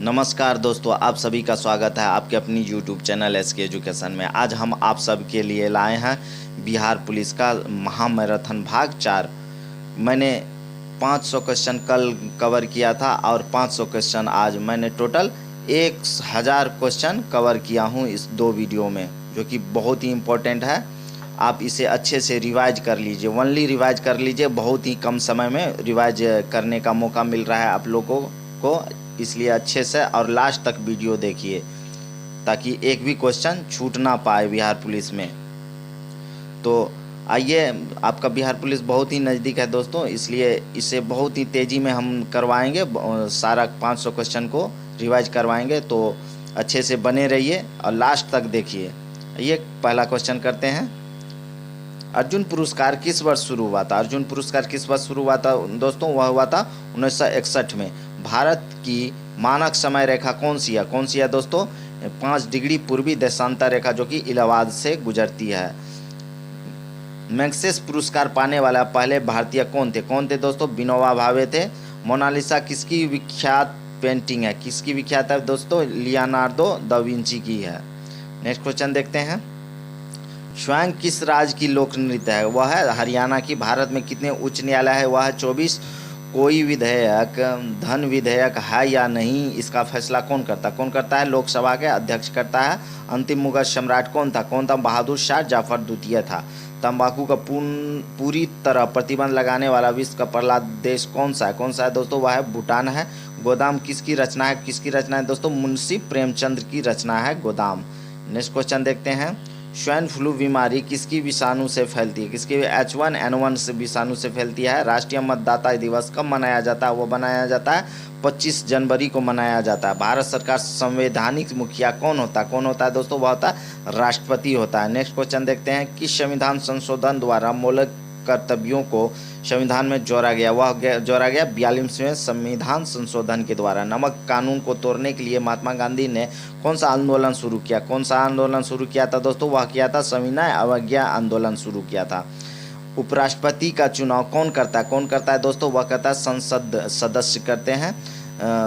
नमस्कार दोस्तों, आप सभी का स्वागत है आपके अपनी YouTube चैनल SK एजुकेशन में। आज हम आप सब के लिए लाए हैं बिहार पुलिस का महामैराथन भाग 4। मैंने 500 क्वेश्चन कल कवर किया था और 500 क्वेश्चन आज। मैंने टोटल 1000 क्वेश्चन कवर किया हूं इस 2 वीडियो में, जो कि बहुत ही इम्पोर्टेंट है। आप इसे अच्छे से रिवाइज कर लीजिए, ओनली रिवाइज कर लीजिए। बहुत ही कम समय में रिवाइज करने का मौका मिल रहा है आप लोगों को, इसलिए अच्छे से और लास्ट तक वीडियो देखिए ताकि एक भी क्वेश्चन छूट ना पाए बिहार पुलिस में। तो आइए, आपका बिहार पुलिस बहुत ही नज़दीक है दोस्तों, इसलिए इसे बहुत ही तेज़ी में हम करवाएंगे। सारा 500 क्वेश्चन को रिवाइज करवाएंगे, तो अच्छे से बने रहिए और लास्ट तक देखिए। ये पहला क्वेश्चन करते हैं। अर्जुन पुरस्कार किस वर्ष शुरू हुआ था? अर्जुन पुरस्कार किस वर्ष शुरू हुआ था दोस्तों? वह हुआ था 1961 में। भारत की मानक समय रेखा कौन सी है दोस्तों? 5 डिग्री पूर्वी देशांतर रेखा, जो कि इलाहाबाद से गुजरती है। मैग्सेस पुरस्कार पाने वाला पहले भारतीय कौन थे दोस्तों? विनोबा भावे थे। मोनालिसा किसकी विख्यात पेंटिंग है? किसकी विख्यात है दोस्तों? लियोनार्डो दा विंची की है। नेक्स्ट क्वेश्चन देखते हैं। स्वयं किस राज्य की लोक नृत्य है? वह है हरियाणा की। भारत में कितने उच्च न्यायालय है? वह है 24। कोई विधेयक धन विधेयक है या नहीं, इसका फैसला कौन करता है? लोकसभा के अध्यक्ष करता है। अंतिम मुगल सम्राट कौन था? बहादुर शाह जफर द्वितीय था। तंबाकू का पूरी तरह प्रतिबंध लगाने वाला विश्व का पहला देश कौन सा है दोस्तों? वह है भूटान है। गोदाम किसकी रचना है दोस्तों? मुंशी प्रेमचंद की रचना है गोदाम। नेक्स्ट क्वेश्चन देखते हैं। स्वाइन फ्लू बीमारी किसकी विषाणु से फैलती है? किसकी? H1N1 से विषाणु से फैलती है। राष्ट्रीय मतदाता दिवस कब मनाया जाता है? वो मनाया जाता है 25 जनवरी को मनाया जाता है। भारत सरकार संवैधानिक मुखिया कौन होता है दोस्तों? वह होता है राष्ट्रपति होता है। नेक्स्ट क्वेश्चन देखते हैं। किस संविधान संशोधन द्वारा मौलिक कर्तव्यों को संविधान में जोड़ा गया? वह जोड़ा गया 42वें संविधान संशोधन के द्वारा। नमक कानून को तोड़ने के लिए महात्मा गांधी ने कौन सा आंदोलन शुरू किया था दोस्तों? वह किया था सविनय अवज्ञा आंदोलन शुरू किया था। उपराष्ट्रपति का चुनाव कौन करता है दोस्तों? वह करता है संसद सदस्य करते हैं।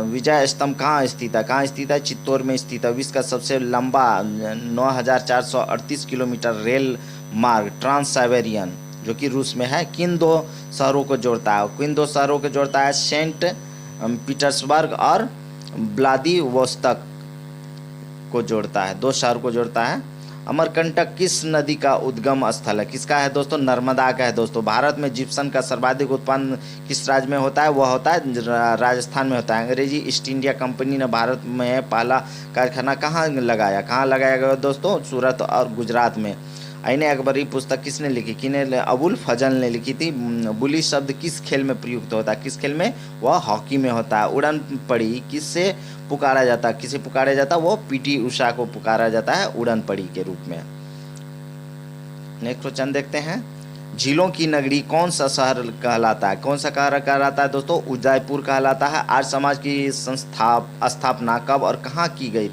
विजय स्तंभ कहाँ स्थित है? चित्तौड़ में स्थित है। विश्व का सबसे लंबा 9438 किलोमीटर रेल मार्ग ट्रांस साइबेरियन, जो कि रूस में है, किन 2 शहरों को जोड़ता है? सेंट पीटर्सबर्ग और व्लादिवोस्तोक को जोड़ता है। 2 शहर को जोड़ता है। अमरकंटक किस नदी का उद्गम स्थल है? किसका है दोस्तों? नर्मदा का है दोस्तों। भारत में जिप्सम का सर्वाधिक उत्पादन किस राज्य में होता है? वह होता है राजस्थान में होता है। अंग्रेजी ईस्ट इंडिया कंपनी ने भारत में पहला कारखाना कहाँ लगाया गया दोस्तों? सूरत और गुजरात में। आईने अकबरी पुस्तक किसने लिखी? अबुल फजल ने लिखी थी। बुली शब्द किस खेल में प्रयुक्त होता है? किस खेल में? वह हॉकी में होता है। उड़न पड़ी किससे पुकारा जाता है? वो पीटी उषा को पुकारा जाता है उड़न पड़ी के रूप में। नेक्स्ट क्वेश्चन देखते हैं। झीलों की नगरी कौन सा शहर कहलाता है दोस्तों? उदयपुर कहलाता है। आर्य समाज की स्थापना कब और कहाँ की गई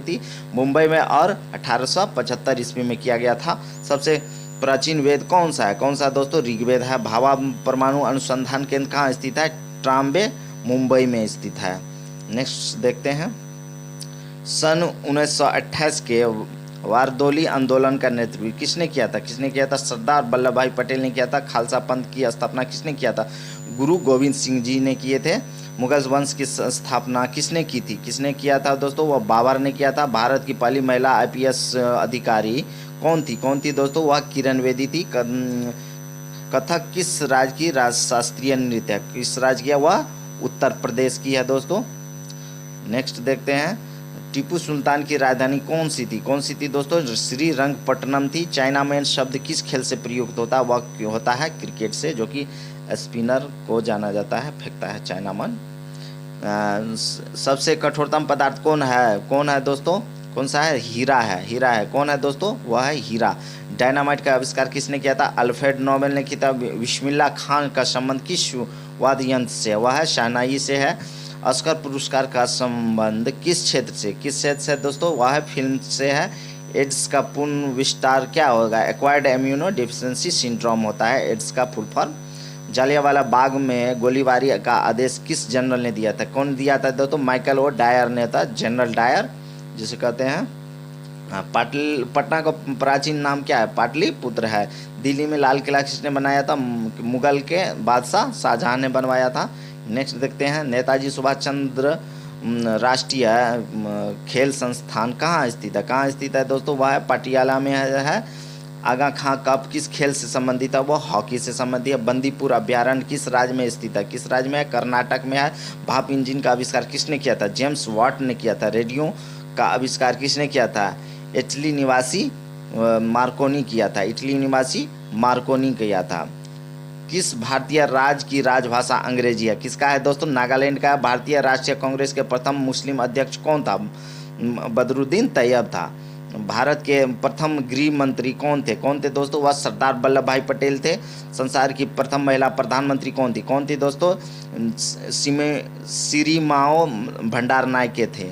थी? मुंबई में और 1875 ईस्वी में किया गया था। सबसे प्राचीन वेद कौन सा दोस्तों? ऋग्वेद है। भाभा परमाणु अनुसंधान केंद्र कहाँ स्थित है? ट्राम्बे मुंबई में स्थित है। नेक्स्ट देखते हैं। सन 1928 के वारदोली आंदोलन का नेतृत्व किसने किया था? सरदार वल्लभ भाई पटेल ने किया था। खालसा पंथ की स्थापना किसने किया था? गुरु गोविंद सिंह जी ने किए थे। मुगल वंश की स्थापना किसने किया था दोस्तों? वह बाबर ने किया था। भारत की पहली महिला IPS अधिकारी कौन थी दोस्तों? वह किरण बेदी थी। कथक किस राज्य की शास्त्रीय नृत्य है? किस राज्य की है? वह उत्तर प्रदेश की है दोस्तों। नेक्स्ट देखते हैं। टीपू सुल्तान की राजधानी कौन सी थी दोस्तों? श्रीरंगपट्टनम थी। चाइनामैन शब्द किस खेल से प्रयुक्त होता है? वह होता है क्रिकेट से, जो कि स्पिनर को जाना जाता है, फेंकता है चाइनामैन। सबसे कठोरतम पदार्थ कौन है दोस्तों? कौन सा है? हीरा है। कौन है दोस्तों? वह है हीरा। डायनामाइट का आविष्कार किसने किया था? अल्फ्रेड नोबेल ने किया था। बिस्मिल्लाह खान का संबंध किस वाद्य यंत्र से? वह है शहनाई से है। ऑस्कर पुरस्कार का संबंध किस क्षेत्र से दोस्तों? वह है फिल्म से है। एड्स का पूर्ण विस्तार क्या होगा? एक्वायर्ड इम्यूनो डिफिशियंसी सिंड्रोम होता है एड्स का फुल फॉर्म। जालियांवाला बाग में गोलीबारी का आदेश किस जनरल ने दिया था? कौन दिया था दोस्तों? माइकल ओ डायर ने था, जनरल डायर जिसे कहते हैं। पटना का प्राचीन नाम क्या है? पाटलिपुत्र है। दिल्ली में लाल किला किसने बनाया था? मुगल के बादशाह शाहजहां ने बनवाया था। नेक्स्ट देखते हैं, नेताजी सुभाष चंद्र राष्ट्रीय खेल संस्थान कहाँ स्थित है? कहाँ स्थित है दोस्तों? वह है पटियाला में है। आगा खां कप किस खेल से संबंधित है? वो हॉकी से संबंधित है। बंदीपुर अभ्यारण्य किस राज्य में स्थित है? किस राज्य में है? कर्नाटक में है। भाप इंजन का आविष्कार किसने किया था? जेम्स वाट ने किया था। रेडियो का आविष्कार किसने किया था? इटली निवासी मार्कोनी किया था। इटली निवासी मार्कोनी किया था। किस भारतीय राज्य की राजभाषा अंग्रेजी है? किसका है दोस्तों? नागालैंड का। भारतीय राष्ट्रीय कांग्रेस के प्रथम मुस्लिम अध्यक्ष कौन था? बदरुद्दीन तैयब था। भारत के प्रथम गृह मंत्री कौन थे? कौन थे दोस्तों? वह सरदार वल्लभ भाई पटेल थे। संसार की प्रथम महिला प्रधानमंत्री कौन थी? कौन थी दोस्तों? सिरिमाओ भंडारनायके थे,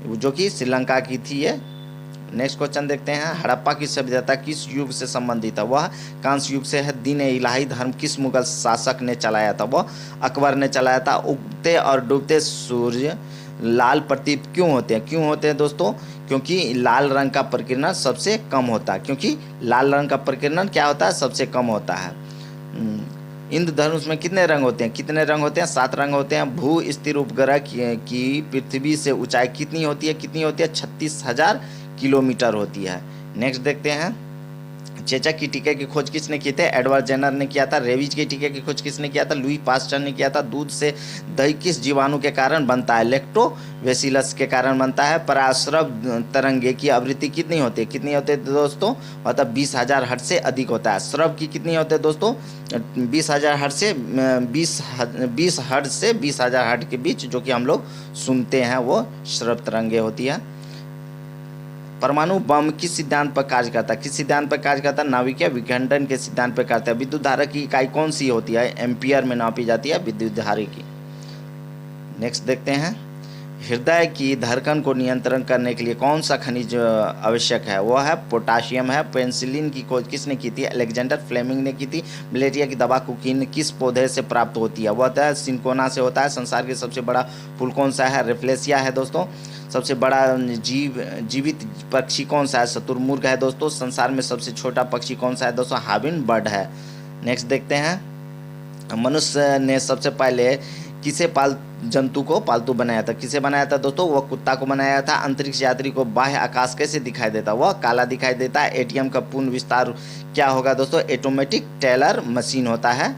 जो कि श्रीलंका की थी ये। नेक्स्ट क्वेश्चन देखते हैं, हड़प्पा की सभ्यता किस युग से संबंधित है? वह कांस्य युग से है। दीन इलाही धर्म किस मुगल शासक ने चलाया था? वह अकबर ने चलाया था। उगते और डूबते सूर्य लाल प्रतीत क्यों होते हैं? क्यों होते हैं दोस्तों? क्योंकि लाल रंग का प्रकीर्णन सबसे कम होता है। क्योंकि लाल रंग का प्रकीर्णन क्या होता है? सबसे कम होता है। इंद्रधनुष में कितने रंग होते हैं? कितने रंग होते हैं? 7 रंग होते हैं। भू स्थिर उपग्रह की पृथ्वी से ऊंचाई कितनी होती है? कितनी होती है? 36,000 किलोमीटर होती है। नेक्स्ट देखते हैं, चेचक की टीके की खोज किसने की थी? एडवर्ड जेनर ने किया था। रेबीज के टीके की खोज किसने किया था? लुई पास्चर ने किया था। दूध से दही किस जीवाणु के कारण बनता है? लैक्टोबैसिलस के कारण बनता है। पराश्रव तरंगे की आवृत्ति कितनी होती है? कितनी होती है दोस्तों? मतलब 20,000 हर्ट्ज से अधिक होता है। श्रव की कितनी होती है दोस्तों? 20,000 हर्ट्ज से 20 हर्ट्ज से 20,000 हर्ट्ज के बीच जो कि हम लोग सुनते हैं वो श्रव तरंगे होती है। परमाणु बम किस सिद्धांत पर कार्य करता है? किस सिद्धांत पर कार्य करता है? नाभिकीय विखंडन के सिद्धांत पर करता है। विद्युत धारा की इकाई कौन सी होती है? एम्पियर में नापी जाती है विद्युत धारा की। नेक्स्ट देखते हैं, हृदय की धड़कन को नियंत्रण करने के लिए कौन सा खनिज आवश्यक है? वह है पोटाशियम है। पेनिसिलिन की खोज किसने की थी? अलेक्जेंडर फ्लेमिंग ने की थी। मलेरिया की दवा कुकिन किस पौधे से प्राप्त होती है? वह होता है सिंकोना से होता है। संसार के सबसे बड़ा फूल कौन सा है? रेफ्लेसिया है दोस्तों। सबसे बड़ा जीवित पक्षी कौन सा है? शुतुरमुर्ग है दोस्तों। संसार में सबसे छोटा पक्षी कौन सा है दोस्तों? हार्बिन बर्ड है। नेक्स्ट देखते हैं, मनुष्य ने सबसे पहले किसे जंतु को पालतू बनाया था? किसे बनाया था दोस्तों? वह कुत्ता को बनाया था। अंतरिक्ष यात्री को बाह्य आकाश कैसे दिखाई देता? वह काला दिखाई देता है। एटीएम का पूर्ण विस्तार क्या होगा दोस्तों? ऑटोमेटिक टेलर मशीन होता है,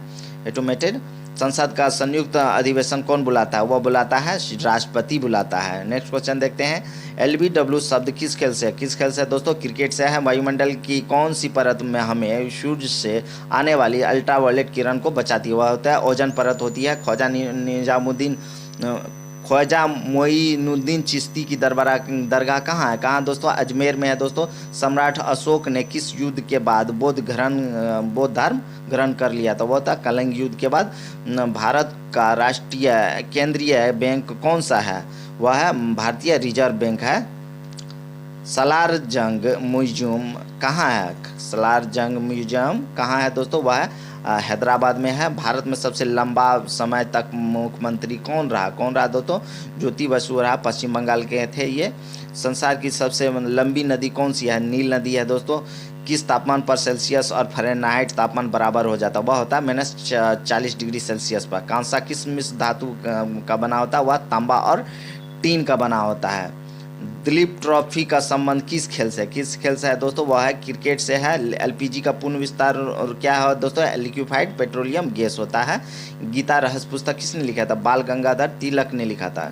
ऑटोमेटेड। संसद का संयुक्त अधिवेशन कौन बुलाता है? वह बुलाता है राष्ट्रपति बुलाता है। नेक्स्ट क्वेश्चन देखते हैं, LBW शब्द किस खेल से है? किस खेल से दोस्तों? क्रिकेट से है। वायुमंडल की कौन सी परत में हमें सूर्य से आने वाली अल्ट्रावायलेट किरण को बचाती है? वह होता है ओजोन परत होती है। ख्वाजा मोइनुद्दीन चिश्ती की दरगाह कहाँ है? कहाँ दोस्तों? अजमेर में है दोस्तों। सम्राट अशोक ने किस युद्ध के बाद बौद्ध धर्म ग्रहण कर लिया था? वह था कलिंग युद्ध के बाद। भारत का राष्ट्रीय केंद्रीय बैंक कौन सा है? वह है भारतीय रिजर्व बैंक है। सालार जंग म्यूजियम कहाँ है? सालार जंग म्यूजियम कहाँ है दोस्तों? वह है हैदराबाद में है। भारत में सबसे लंबा समय तक मुख्यमंत्री कौन रहा दोस्तों? ज्योति बसु रहा, पश्चिम बंगाल के थे ये। संसार की सबसे लंबी नदी कौन सी है? नील नदी है दोस्तों। किस तापमान पर सेल्सियस और फ़ारेनहाइट तापमान बराबर हो जाता है? वह होता है -40 डिग्री सेल्सियस पर। कांसा किस मिश्र धातु का बना होता है? वह तांबा और टीन का बना होता है। दिलीप ट्रॉफी का संबंध किस खेल से है दोस्तों? वह है क्रिकेट से है। LPG का पूर्ण विस्तार और क्या है दोस्तों? लिक्विफाइड पेट्रोलियम गैस होता है। गीता रहस्य पुस्तक किसने लिखा था? बाल गंगाधर तिलक ने लिखा था।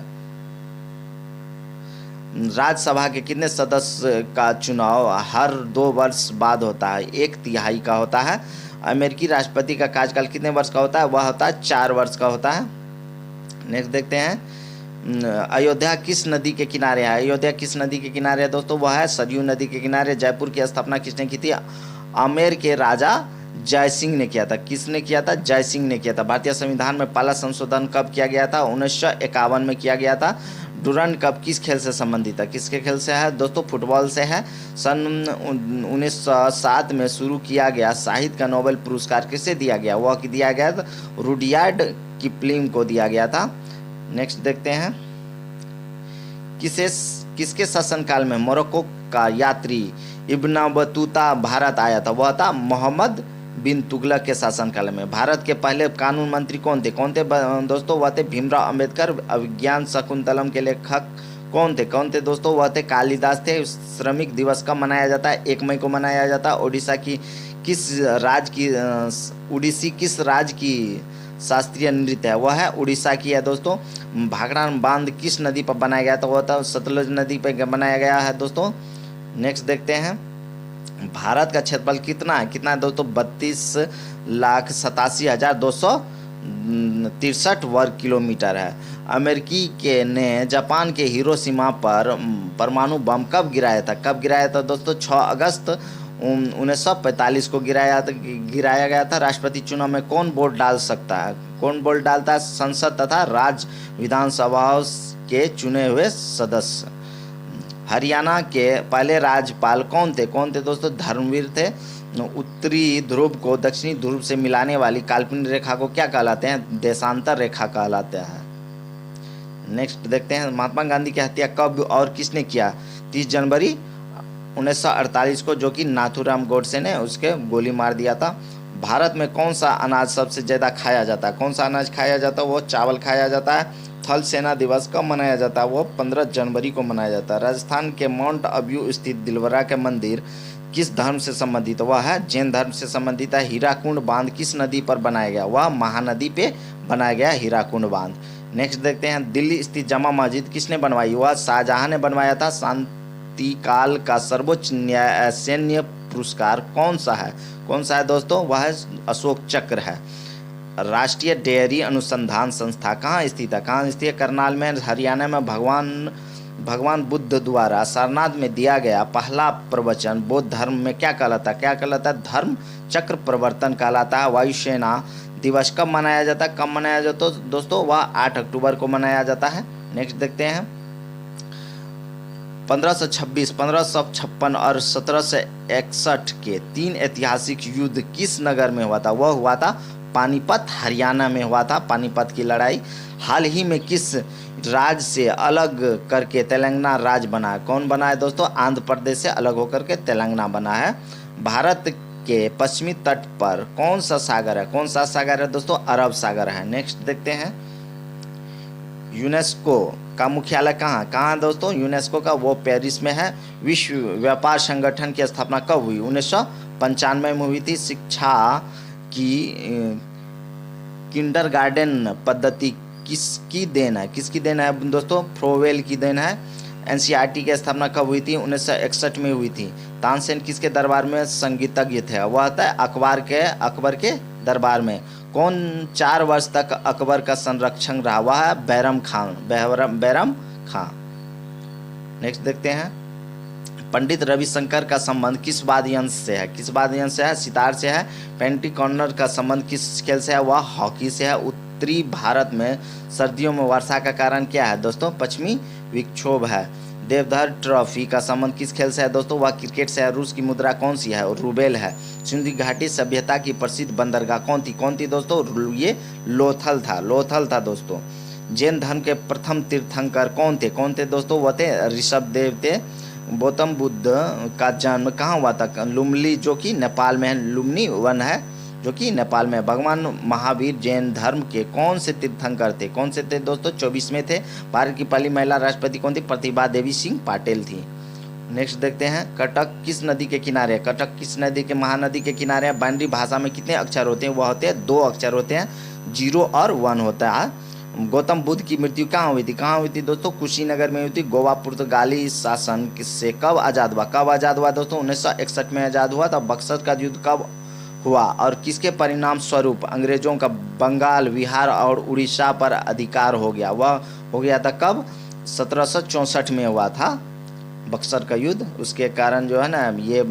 राज्यसभा के कितने सदस्य का चुनाव हर 2 वर्ष बाद होता है? 1/3 का होता है। अमेरिकी राष्ट्रपति का कार्यकाल कितने वर्ष का होता है? वह होता है 4 वर्ष का होता है। नेक्स्ट देखते हैं, अयोध्या किस नदी के किनारे है? अयोध्या किस नदी के किनारे है दोस्तों? वह है सरयू नदी के किनारे। जयपुर की स्थापना किसने की थी? आमेर के राजा जय सिंह ने किया था। किसने किया था? जय सिंह ने किया था। भारतीय संविधान में पहला संशोधन कब किया गया था? 1951 में किया गया था। डूरंड कप किस खेल से संबंधित है? किसके खेल से है दोस्तों? फुटबॉल से है। सन 1907 में शुरू किया गया साहित्य का नोबेल पुरस्कार किसे दिया गया? वह दिया गया था रुडयार्ड किपलिंग को दिया गया था। नेक्स्ट देखते हैं, किसके शासनकाल में मोरक्को का यात्री इब्न बतूता भारत आया था? वह था मोहम्मद बिन तुगलक के शासनकाल में। भारत के पहले कानून मंत्री कौन थे? दोस्तों? वह थे भीमराव अंबेडकर। अभिज्ञान शकुंतलम के लेखक कौन थे दोस्तों? वह थे कालिदास थे। श्रमिक दिवस कब मनाया जाता है? 1 मई को मनाया जाता है। उड़ीसी किस राज्य की शास्त्रीय नृत्य है? वह है उड़ीसा की है दोस्तों। भाखड़ा बांध किस नदी पर बनाया गया था? वह था सतलुज नदी पर बनाया गया है दोस्तों। नेक्स्ट देखते हैं, भारत का क्षेत्रफल कितना है दोस्तों? 32,87,263 वर्ग किलोमीटर है। अमेरिकी ने जापान के हिरोशिमा पर परमाणु बम कब गिराया था दोस्तों? 6 अगस्त 1945 को गिराया गया था। राष्ट्रपति चुनाव में कौन वोट डालता है? संसद तथा राज्य विधानसभाओं के चुने हुए सदस्य। हरियाणा के पहले राज्यपाल कौन थे दोस्तों? धर्मवीर थे। उत्तरी ध्रुव को दक्षिणी ध्रुव से मिलाने वाली काल्पनिक रेखा को क्या कहलाते हैं? देशांतर रेखा कहलाते हैं। नेक्स्ट देखते हैं, महात्मा गांधी की हत्या कब और किसने किया? 30 जनवरी 1948 को, जो कि नाथूराम गोडसे ने उसके गोली मार दिया था। भारत में कौन सा अनाज सबसे ज़्यादा खाया जाता है? कौन सा अनाज खाया जाता है? वो चावल खाया जाता है। थल सेना दिवस कब मनाया जाता है? वो 15 जनवरी को मनाया जाता है। राजस्थान के माउंट अबू स्थित दिलवरा के मंदिर किस धर्म से संबंधित? वह है जैन धर्म से संबंधित है। हीराकुंड बांध किस नदी पर बनाया गया? वह महानदी पे बनाया गया हीराकुंड बांध। नेक्स्ट देखते हैं, दिल्ली स्थित जामा मस्जिद किसने बनवाई? वह शाहजहां ने बनवाया था। शांतिकाल का सर्वोच्च सैन्य पुरस्कार कौन सा है दोस्तों? वह अशोक चक्र है। राष्ट्रीय डेयरी अनुसंधान संस्था कहाँ स्थित है? करनाल में, हरियाणा में। भगवान बुद्ध द्वारा सारनाथ में दिया गया पहला प्रवचन बौद्ध धर्म में क्या कहलाता है? धर्म चक्र प्रवर्तन कहलाता है। वायुसेना दिवस कब मनाया जाता है? दोस्तों? वह 8 अक्टूबर को मनाया जाता है। नेक्स्ट देखते हैं, 1526, 1556 और 1761 के 3 ऐतिहासिक युद्ध किस नगर में हुआ था? वह हुआ था पानीपत, हरियाणा में हुआ था पानीपत की लड़ाई। हाल ही में किस राज्य से अलग करके तेलंगाना राज्य बना है? कौन बना है दोस्तों? आंध्र प्रदेश से अलग होकर के तेलंगाना बना है। भारत के पश्चिमी तट पर कौन सा सागर है दोस्तों? अरब सागर है। नेक्स्ट देखते हैं, यूनेस्को का मुख्यालय कहाँ दोस्तों? यूनेस्को का वो पेरिस में है। विश्व व्यापार संगठन की स्थापना कब हुई? 1995 में हुई थी। शिक्षा की किंडरगार्टन पद्धति किसकी देन है दोस्तों? फ्रोवेल की देन है। एनसीईआरटी की स्थापना कब हुई थी? 1961 में हुई थी। तानसेन किसके दरबार में संगीतज्ञ थे? वह था अकबर के दरबार में। कौन 4 वर्ष तक अकबर का संरक्षक रहा? वह है बैरम खां। नेक्स्ट देखते हैं, पंडित रविशंकर का संबंध किस वाद्य यंत्र से है? सितार से है। पेंटिकॉर्नर का संबंध किस खेल से है? वह हॉकी से है। उत्तरी भारत में सर्दियों में वर्षा का कारण क्या है दोस्तों? पश्चिमी विक्षोभ है। देवधर ट्रॉफी का संबंध किस खेल से है दोस्तों? वह क्रिकेट से है। रूस की मुद्रा कौन सी है? रूबेल है। सिंधु घाटी सभ्यता की प्रसिद्ध बंदरगाह कौन थी दोस्तों? ये लोथल था दोस्तों। जैन धर्म के प्रथम तीर्थंकर कौन थे दोस्तों? वह थे ऋषभ देव थे। गौतम बुद्ध का जन्म कहाँ हुआ था? लुमली, जो कि नेपाल में है। लुम्बिनी वन है जो कि नेपाल में। भगवान महावीर जैन धर्म के कौन से तीर्थंकर थे दोस्तों? 24वें थे। भारत की पहली महिला राष्ट्रपति कौन थी? प्रतिभा देवी सिंह पाटिल थी। नेक्स्ट देखते हैं, कटक किस नदी के किनारे है? कटक किस नदी के? महानदी के किनारे है। बाइनरी भाषा में कितने अक्षर होते हैं? वह होते हैं 2 अक्षर होते हैं, 0 और 1 होता है। गौतम बुद्ध की मृत्यु कहाँ हुई थी दोस्तों? कुशीनगर में हुई थी। गोवा पुर्तगाली शासन से कब आज़ाद हुआ दोस्तों? 1961 में आज़ाद हुआ था। बक्सर का युद्ध कब हुआ और किसके परिणाम स्वरूप अंग्रेजों का बंगाल, बिहार और उड़ीसा पर अधिकार हो गया? वह हो गया था कब? 1764 में हुआ था बक्सर का युद्ध। उसके कारण जो है ना, ये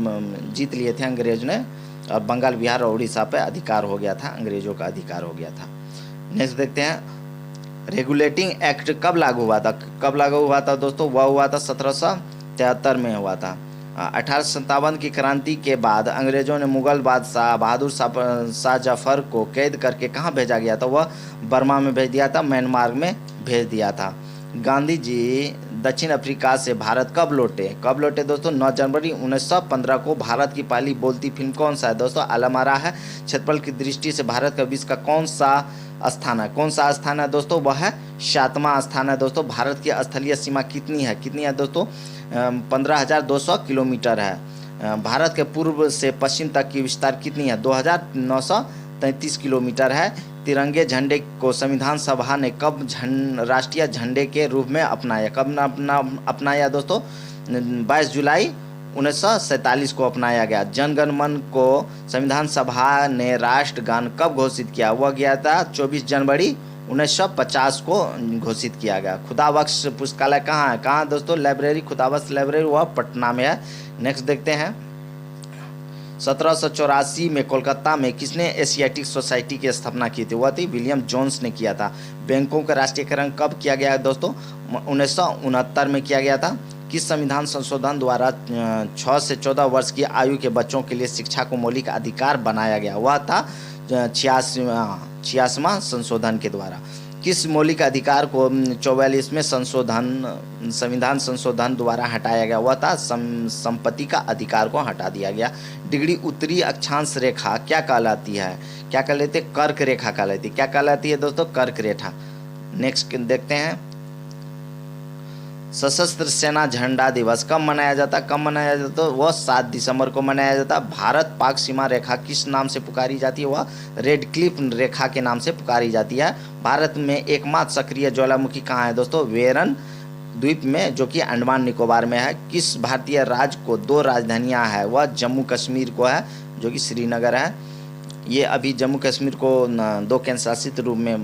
जीत लिए थे अंग्रेज ने और बंगाल, बिहार और उड़ीसा पे अधिकार हो गया था, अंग्रेजों का अधिकार हो गया था। नेक्स्ट देखते हैं, रेगुलेटिंग एक्ट कब लागू हुआ था? कब लागू हुआ था दोस्तों? वह हुआ था 1773 में हुआ था। 1857 की क्रांति के बाद अंग्रेजों ने मुगल बादशाह बहादुर शाह जफर को कैद करके कहाँ भेजा गया था? वह बर्मा में भेज दिया था, म्यांमार में भेज दिया था। गांधी जी दक्षिण अफ्रीका से भारत कब लौटे? कब लौटे दोस्तों? 9 जनवरी 1915 को। भारत की पहली बोलती फिल्म कौन सा है दोस्तों? आलमारा है। क्षेत्रफल की दृष्टि से भारत का विश्व का कौन सा स्थान है? कौन सा स्थान है दोस्तों? वह है 7वां स्थान है दोस्तों। भारत की स्थलीय सीमा कितनी है? कितनी है दोस्तों? 15,200 किलोमीटर है। भारत के पूर्व से पश्चिम तक की विस्तार कितनी है? 2,933 किलोमीटर है। तिरंगे झंडे को संविधान सभा ने कब राष्ट्रीय झंडे के रूप में अपनाया? कब अपनाया दोस्तों? 22 जुलाई 1947 को अपनाया गया। जनगण मन को संविधान सभा ने राष्ट्रगान कब घोषित किया? वह गया था 24 जनवरी 1950 को घोषित किया गया। खुदाबख्श पुस्तकालय कहाँ है? कहाँ दोस्तों? लाइब्रेरी, खुदाबख्श लाइब्रेरी, वह पटना में है। नेक्स्ट देखते हैं, 1784 में कोलकाता में किसने एशियाटिक सोसाइटी की स्थापना की थी? वह थी विलियम जोन्स ने किया था। बैंकों का राष्ट्रीयकरण कब किया गया है दोस्तों? 1969 में किया गया था। किस संविधान संशोधन द्वारा 6 से 14 वर्ष की आयु के बच्चों के लिए शिक्षा को मौलिक अधिकार बनाया गया? वह था 86वां संशोधन के द्वारा। किस मौलिक अधिकार को 44वें संविधान संशोधन द्वारा हटाया गया? वह था संपत्ति का अधिकार को हटा दिया गया। डिग्री उत्तरी अक्षांश रेखा क्या कहलाती है? क्या कहलाती है? कर्क रेखा कहलाती है। क्या कहलाती है दोस्तों? कर्क रेखा। नेक्स्ट देखते हैं, सशस्त्र सेना झंडा दिवस कब मनाया जाता? कब मनाया जाता? वह 7 दिसंबर को मनाया जाता। भारत पाक सीमा रेखा किस नाम से पुकारी जाती है? वह रेड क्लिफ रेखा के नाम से पुकारी जाती है। भारत में एकमात्र सक्रिय ज्वालामुखी कहाँ है दोस्तों? वेरन द्वीप में, जो कि अंडमान निकोबार में है। किस भारतीय राज्य को 2 राजधानियाँ हैं? वह जम्मू कश्मीर को है, जो कि श्रीनगर है। ये अभी जम्मू कश्मीर को 2 केंद्र शासित रूप में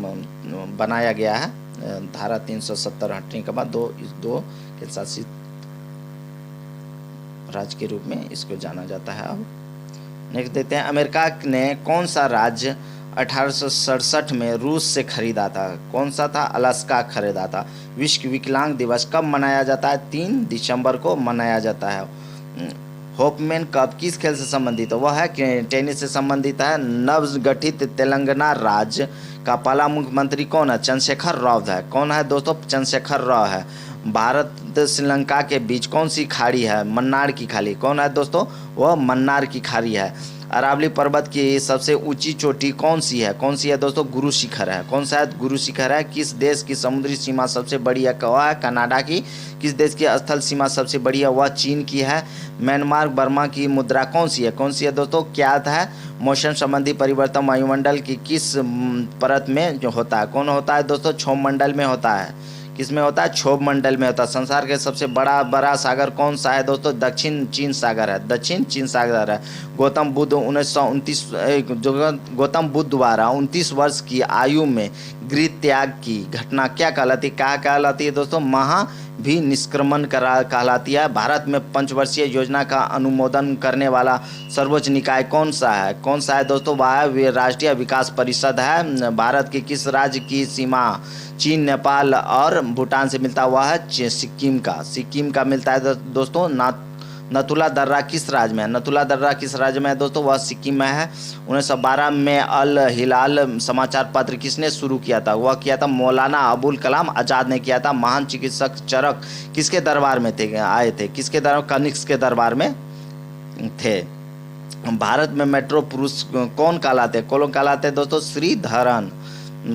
बनाया गया है। धारा 370 हटने के बाद 2 केंद्र शासित राज्य के रूप में इसको जाना जाता है। अब नेक्स्ट देखते हैं, अमेरिका ने कौन सा राज्य 1867 में रूस से खरीदा था? कौन सा था? अलास्का खरीदा था। विश्व विकलांग दिवस कब मनाया जाता है? 3 दिसंबर को मनाया जाता है। होपमैन कप किस खेल से संबंधित है? वह है टेनिस से संबंधित है। नवगठित तेलंगाना राज्य का पहला मुख्यमंत्री कौन है? चंद्रशेखर राव है। कौन है दोस्तों? चंद्रशेखर राव है। भारत श्रीलंका के बीच कौन सी खाड़ी है? मन्नार की खाड़ी। कौन है दोस्तों? वह मन्नार की खाड़ी है। अरावली पर्वत की सबसे ऊंची चोटी कौन सी है? कौन सी है दोस्तों? गुरु शिखर है। कौन सा है? गुरु शिखर है। किस देश की समुद्री सीमा सबसे बड़ी है? वह है कनाडा की। किस देश की स्थल सीमा सबसे बड़ी है? वह चीन की है। म्यांमार बर्मा की मुद्रा कौन सी है? कौन सी है दोस्तों? क्या है? मौसम संबंधी परिवर्तन वायुमंडल की किस परत में जो होता है? कौन होता है दोस्तों? क्षोभ मंडल में होता है। किस में होता है? क्षोभ मंडल में होता है। संसार के सबसे बड़ा सागर कौन सा है दोस्तों? दक्षिण चीन सागर है। दक्षिण चीन सागर है। गौतम बुद्ध 1929 गौतम बुद्ध द्वारा 29 वर्ष की आयु में गृह त्याग की घटना क्या कहलाती है? क्या कहलाती है दोस्तों? महाभिनिष्क्रमण कहलाती है। भारत में 5 वर्षीय योजना का अनुमोदन करने वाला सर्वोच्च निकाय कौन सा है? कौन सा है दोस्तों? वह राष्ट्रीय विकास परिषद है। भारत के किस राज्य की सीमा चीन, नेपाल और भूटान से मिलता हुआ है? सिक्किम का मिलता है दोस्तों। नथुला दर्रा किस राज्य में है? नथुला दर्रा किस राज्य में है दोस्तों? वह सिक्किम में है। 1912 में अल हिलाल समाचार पत्र किसने शुरू किया था? वह किया था मौलाना अबुल कलाम आज़ाद ने किया था। महान चिकित्सक चरक किसके दरबार में आए थे? किसके दरबार? कनिष्क के दरबार में थे। भारत में मेट्रो पुरुष कौन कहलाते? कौन कहलाते दोस्तों? श्रीधरन।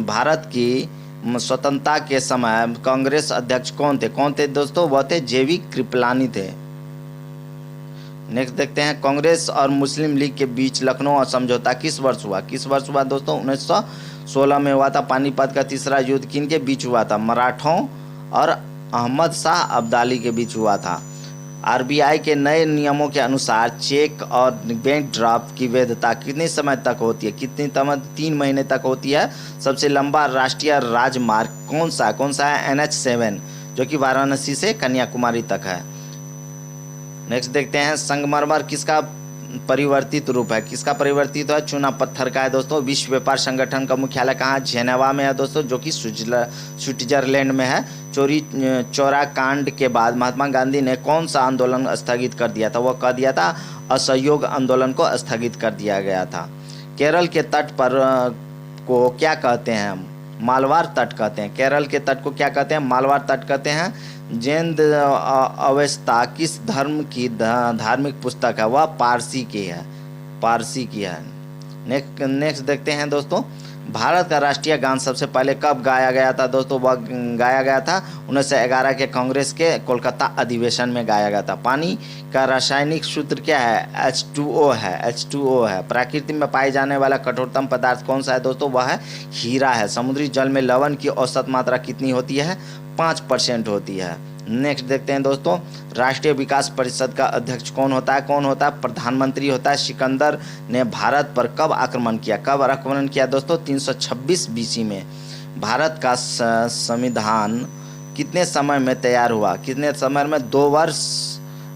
भारत की स्वतंत्रता के समय कांग्रेस अध्यक्ष कौन थे दोस्तों? वह थे जेवी कृपलानी थे। नेक्स्ट देखते हैं, कांग्रेस और मुस्लिम लीग के बीच लखनऊ समझौता किस वर्ष हुआ? किस वर्ष हुआ दोस्तों? 1916 में हुआ था। पानीपत का तीसरा युद्ध किन के बीच हुआ था? मराठों और अहमद शाह अब्दाली के बीच हुआ था। आरबीआई के नए नियमों के अनुसार चेक और बैंक ड्राफ्ट की वैधता कितने समय तक होती है? 3 महीने तक होती है। सबसे लंबा राष्ट्रीय राजमार्ग कौन सा है? NH7, जो कि वाराणसी से कन्याकुमारी तक है। नेक्स्ट देखते हैं, संगमरमर किसका परिवर्तित रूप है। किसका परिवर्तित है? चूना पत्थर का है दोस्तों। विश्व व्यापार संगठन का मुख्यालय कहाँ है? जेनेवा में है दोस्तों, जो कि स्विट्जरलैंड में है। चोरी चौरा कांड के बाद महात्मा गांधी ने कौन सा आंदोलन स्थगित कर दिया था? वह कह दिया था असहयोग आंदोलन को स्थगित कर दिया गया था। केरल के तट पर को क्या कहते हैं? मालवार तट कहते हैं। केरल के तट को क्या कहते हैं? मालवार तट कहते हैं। जैन अवेस्ता किस धर्म की धार्मिक पुस्तक है? वह पारसी की है। पारसी की है। नेक्स्ट देखते हैं दोस्तों, भारत का राष्ट्रीय गान सबसे पहले कब गाया गया था? दोस्तों वह गाया गया था 1911 के कांग्रेस के कोलकाता अधिवेशन में गाया गया था। पानी का रासायनिक सूत्र क्या है? H2O है। H2O है। प्रकृति में पाए जाने वाला कठोरतम पदार्थ कौन सा है दोस्तों? वह है हीरा है। समुद्री जल में लवण की औसत मात्रा कितनी होती है? 5% होती है। नेक्स्ट देखते हैं दोस्तों, राष्ट्रीय विकास परिषद का अध्यक्ष कौन होता है? कौन होता है? प्रधानमंत्री होता है। सिकंदर ने भारत पर कब आक्रमण किया? कब आक्रमण किया दोस्तों? 326 BC में। भारत का संविधान कितने समय में तैयार हुआ? कितने समय में? 2 वर्ष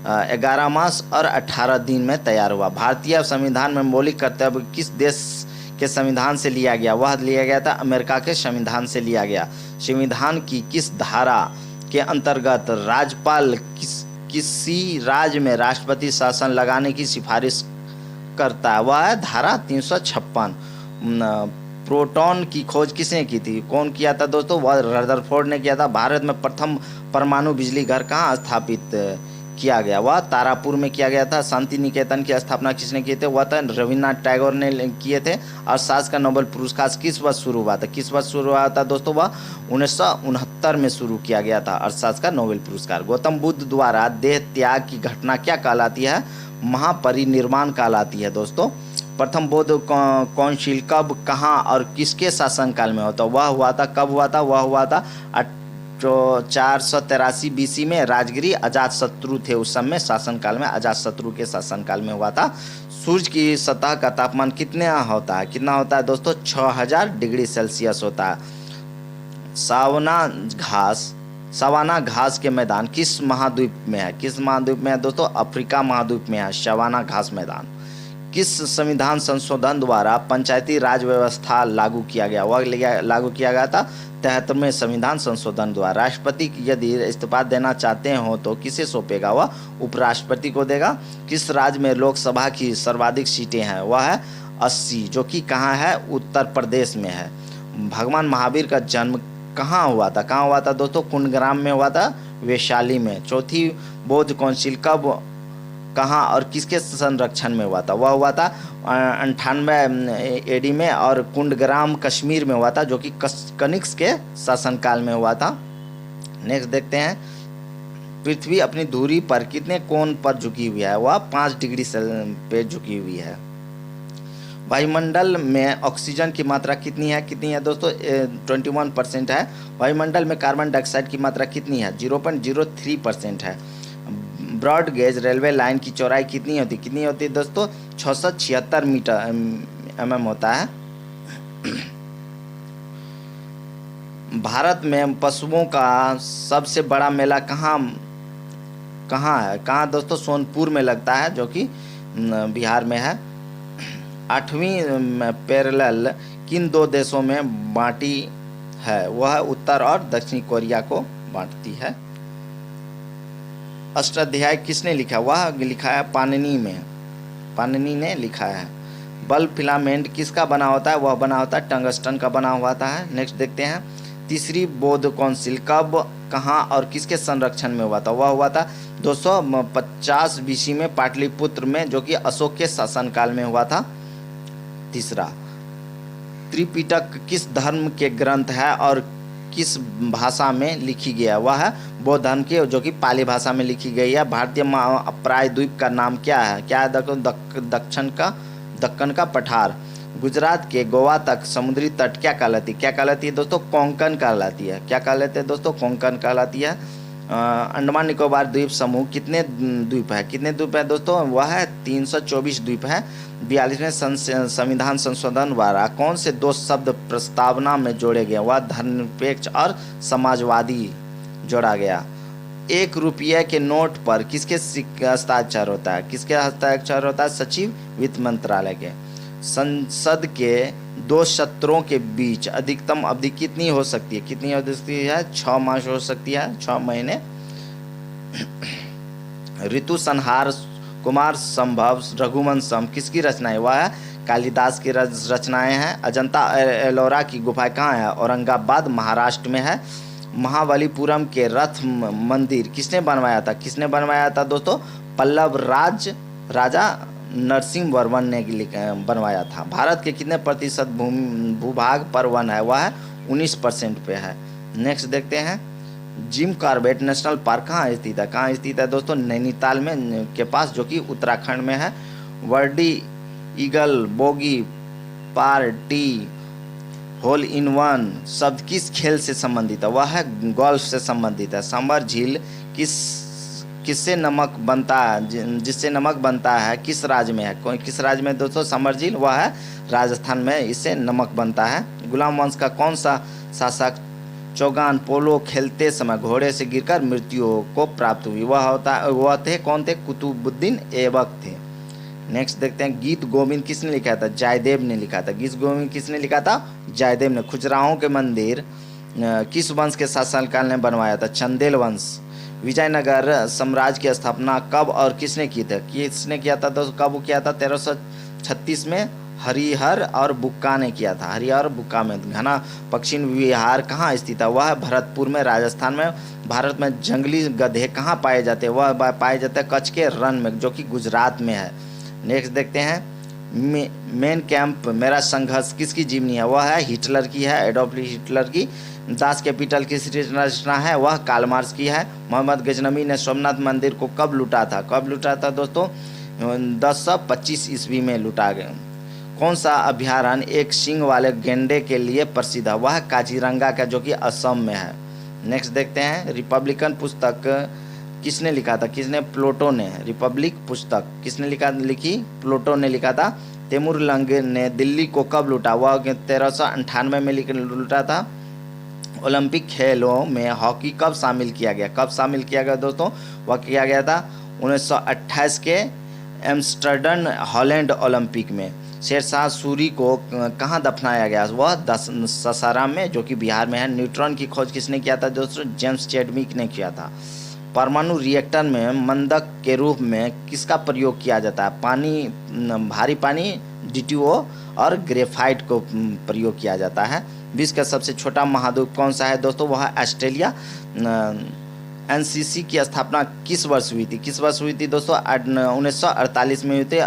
11 मास और 18 दिन में तैयार हुआ। भारतीय संविधान में मौलिक कर्तव्य किस देश के संविधान से लिया गया? वह लिया गया था अमेरिका के संविधान से लिया गया। संविधान की किस धारा के अंतर्गत राज्यपाल किसी राज्य में राष्ट्रपति शासन लगाने की सिफारिश करता है? वह है धारा 356। प्रोटॉन की खोज किसने की थी? कौन किया था दोस्तों? वह रदरफोर्ड ने किया था। भारत में प्रथम परमाणु बिजली घर कहाँ स्थापित किया गया? वह तारापुर में किया गया था। शांति निकेतन की स्थापना किसने की थी? वह था रविन्द्रनाथ टैगोर ने किए थे। और शास्त्र का नोबेल पुरस्कार किस वर्ष शुरू हुआ था? किस वर्ष शुरू हुआ था दोस्तों? वह 1969 में शुरू किया गया था अर्थशास्त्र का नोबेल पुरस्कार। गौतम बुद्ध द्वारा देह त्याग की घटना क्या कहलाती है? महापरिनिर्वाण कहलाती है दोस्तों। प्रथम बौद्ध काउंसिल कब, कहाँ और किसके शासनकाल में होता? वह हुआ था, कब हुआ था? वह हुआ था 483 BC में। राजगिरी अजातशत्रु थे उस समय शासनकाल में, अजातशत्रु के शासनकाल में हुआ था। सूर्य की सतह का तापमान कितना होता है? कितना होता है दोस्तों? 6000 डिग्री सेल्सियस होता है। सवाना घास के मैदान किस महाद्वीप में है? किस महाद्वीप में है दोस्तों? अफ्रीका महाद्वीप में है सवाना घास मैदान। किस संविधान संशोधन द्वारा पंचायती राज व्यवस्था लागू किया गया? वह लागू किया गया था 73वें संविधान संशोधन द्वारा। राष्ट्रपति यदि इस्तीफा देना चाहते हो तो किसे सौंपेगा? वह उपराष्ट्रपति को देगा। किस राज्य में लोकसभा की सर्वाधिक सीटें हैं? वह है 80, जो कि कहाँ है? उत्तर प्रदेश में है। भगवान महावीर का जन्म कहाँ हुआ था? कहाँ हुआ था दोस्तों? कुंडग्राम में हुआ था, वैशाली में। चौथी बौद्ध काउंसिल कब, कहाँ और किसके संरक्षण में हुआ था? वह हुआ था 98 AD में और कुंडग्राम कश्मीर में हुआ था, जो कि कनिष्क के शासनकाल में हुआ था। नेक्स्ट देखते हैं, पृथ्वी अपनी धुरी पर कितने कोण पर झुकी हुई है? वह 5 डिग्री पे झुकी हुई है। वायुमंडल में ऑक्सीजन की मात्रा कितनी है? कितनी है दोस्तों? 21% है। वायुमंडल में कार्बन डाइऑक्साइड की मात्रा कितनी है? 0.03% है। ब्रॉड गेज रेलवे लाइन की चौड़ाई कितनी होती? कितनी होती है दोस्तों? 676 मीटर mm होता है। भारत में पशुओं का सबसे बड़ा मेला कहाँ है? कहाँ दोस्तों? सोनपुर में लगता है, जो कि बिहार में है। 8वीं पैरेलल किन 2 देशों में बांटी है? वह उत्तर और दक्षिण कोरिया को बांटती है। अष्टाध्यायी किसने लिखा? वह लिखा है पाणिनि में, पाणिनि ने लिखा है। बल्ब फिलामेंट किसका बना होता है? वह बना होता है टंगस्टन का बना हुआ है। नेक्स्ट देखते हैं, तीसरी बौद्ध काउंसिल कब, कहाँ और किसके संरक्षण में हुआ था? वह हुआ था 250 BC में पाटलिपुत्र में, जो कि अशोक के शासनकाल में हुआ था। तीसरा, त्रिपिटक किस धर्म के ग्रंथ है और किस भाषा में लिखी गया? वह है बौद्ध धर्म की, जो कि पाली भाषा में लिखी गई है। भारतीय प्रायद्वीप का नाम क्या है? क्या है? दक्कन का पठार। गुजरात के गोवा तक समुद्री तट क्या कहलाती है? क्या कहलाती है दोस्तों? कोंकण कहलाती है। क्या कहलाते हैं दोस्तों? कोंकण कहलाती है। अंडमान निकोबार द्वीप समूह कितने द्वीप है? कितने द्वीप है दोस्तों? वह है 324 द्वीप है। 42वें संविधान संशोधन द्वारा कौन से 2 शब्द प्रस्तावना में जोड़े गए? वह धर्मनिरपेक्ष और समाजवादी जोड़ा गया। 1 रुपये के नोट पर किसके हस्ताक्षर होता है? किसके हस्ताक्षर होता है? सचिव वित्त मंत्रालय के। संसद के 2 सत्रों के बीच अधिकतम अवधि कितनी हो सकती है? कितनी हो सकती है? 6 मास हो सकती है, 6 महीने। ऋतु संहार कुमार संभव रघुवंशम किसकी रचना है? वह कालिदास की रचनाएं हैं। अजंता एलोरा की गुफा कहाँ है? औरंगाबाद महाराष्ट्र में है। महाबलीपुरम के रथ मंदिर किसने बनवाया था? किसने बनवाया था दोस्तों? पल्लव राजा नरसिंह वर्मन ने बनवाया था। भारत के कितने प्रतिशत भूभाग पर वन है? वह 19% पे है। नेक्स्ट देखते हैं, जिम कॉर्बेट नेशनल पार्क कहाँ स्थित है? कहाँ स्थित है दोस्तों? नैनीताल में के पास, जो कि उत्तराखंड में है। Birdie eagle bogey party hole in one शब्द किस खेल से संबंधित है? वह है गोल्फ से संबंधित है। सांबर झील किससे नमक बनता है? जिससे नमक बनता है किस राज्य में है? किस राज्य में दोस्तों सांबर झील? वह है राजस्थान में, इससे नमक बनता है। गुलाम वंश का कौन सा शासक चौगान पोलो खेलते समय घोड़े से गिरकर मृत्यु को प्राप्त हुई? वह थे कौन थे? कुतुबुद्दीन ऐबक थे। नेक्स्ट देखते हैं, गीत गोविंद किसने लिखा था? जयदेव ने लिखा था। गीत गोविंद किसने लिखा था? जयदेव ने। खजुराहो के मंदिर किस वंश के शासनकाल ने बनवाया था? चंदेल वंश। विजयनगर साम्राज्य की स्थापना कब और किसने की थी? किसने किया था दोस्तों? कब किया था? 1336 में हरिहर और बुक्का ने किया था। हरिहर और बुक्का में। घना पक्षी विहार कहाँ स्थित है? वह भरतपुर में, राजस्थान में। भारत में जंगली गधे कहाँ पाए जाते हैं? वह पाए जाते हैं कच्छ के रण में, जो कि गुजरात में है। नेक्स्ट देखते हैं, मेन कैंप मेरा संघर्ष किसकी जीवनी है? वह है हिटलर की है, एडोल्फ हिटलर की। दास कैपिटल किसकी रचना है? वह कार्ल मार्क्स की है। मोहम्मद गजनवी ने सोमनाथ मंदिर को कब लूटा था? कब लूटा था दोस्तों? 1025 ईस्वी में लूटा गया। कौन सा अभ्यारण्य एक सींग वाले गेंडे के लिए प्रसिद्ध है? वह काजीरंगा का, जो कि असम में है। नेक्स्ट देखते हैं, रिपब्लिकन पुस्तक किसने लिखा था? किसने? प्लेटो ने। रिपब्लिक पुस्तक किसने लिखी? प्लेटो ने लिखा था। तैमूरलंग ने दिल्ली को कब लूटा? वह 1398 में लूटा था। ओलंपिक खेलों में हॉकी कब शामिल किया गया? कब शामिल किया गया दोस्तों? वह किया गया था 1928 के एम्स्टर्डम हॉलैंड ओलंपिक में। शेरशाह सूरी को कहाँ दफनाया गया? वह सासाराम में, जो कि बिहार में है। न्यूट्रॉन की खोज किसने किया था दोस्तों? जेम्स चैडविक ने किया था। परमाणु रिएक्टर में मंदक के रूप में किसका प्रयोग किया जाता है? पानी, भारी पानी, D2O और ग्रेफाइट को प्रयोग किया जाता है। विश्व का सबसे छोटा महाद्वीप कौन सा है दोस्तों? वह है ऑस्ट्रेलिया। NCC की स्थापना किस वर्ष हुई थी? किस वर्ष हुई थी दोस्तों? 1948 में हुई थी।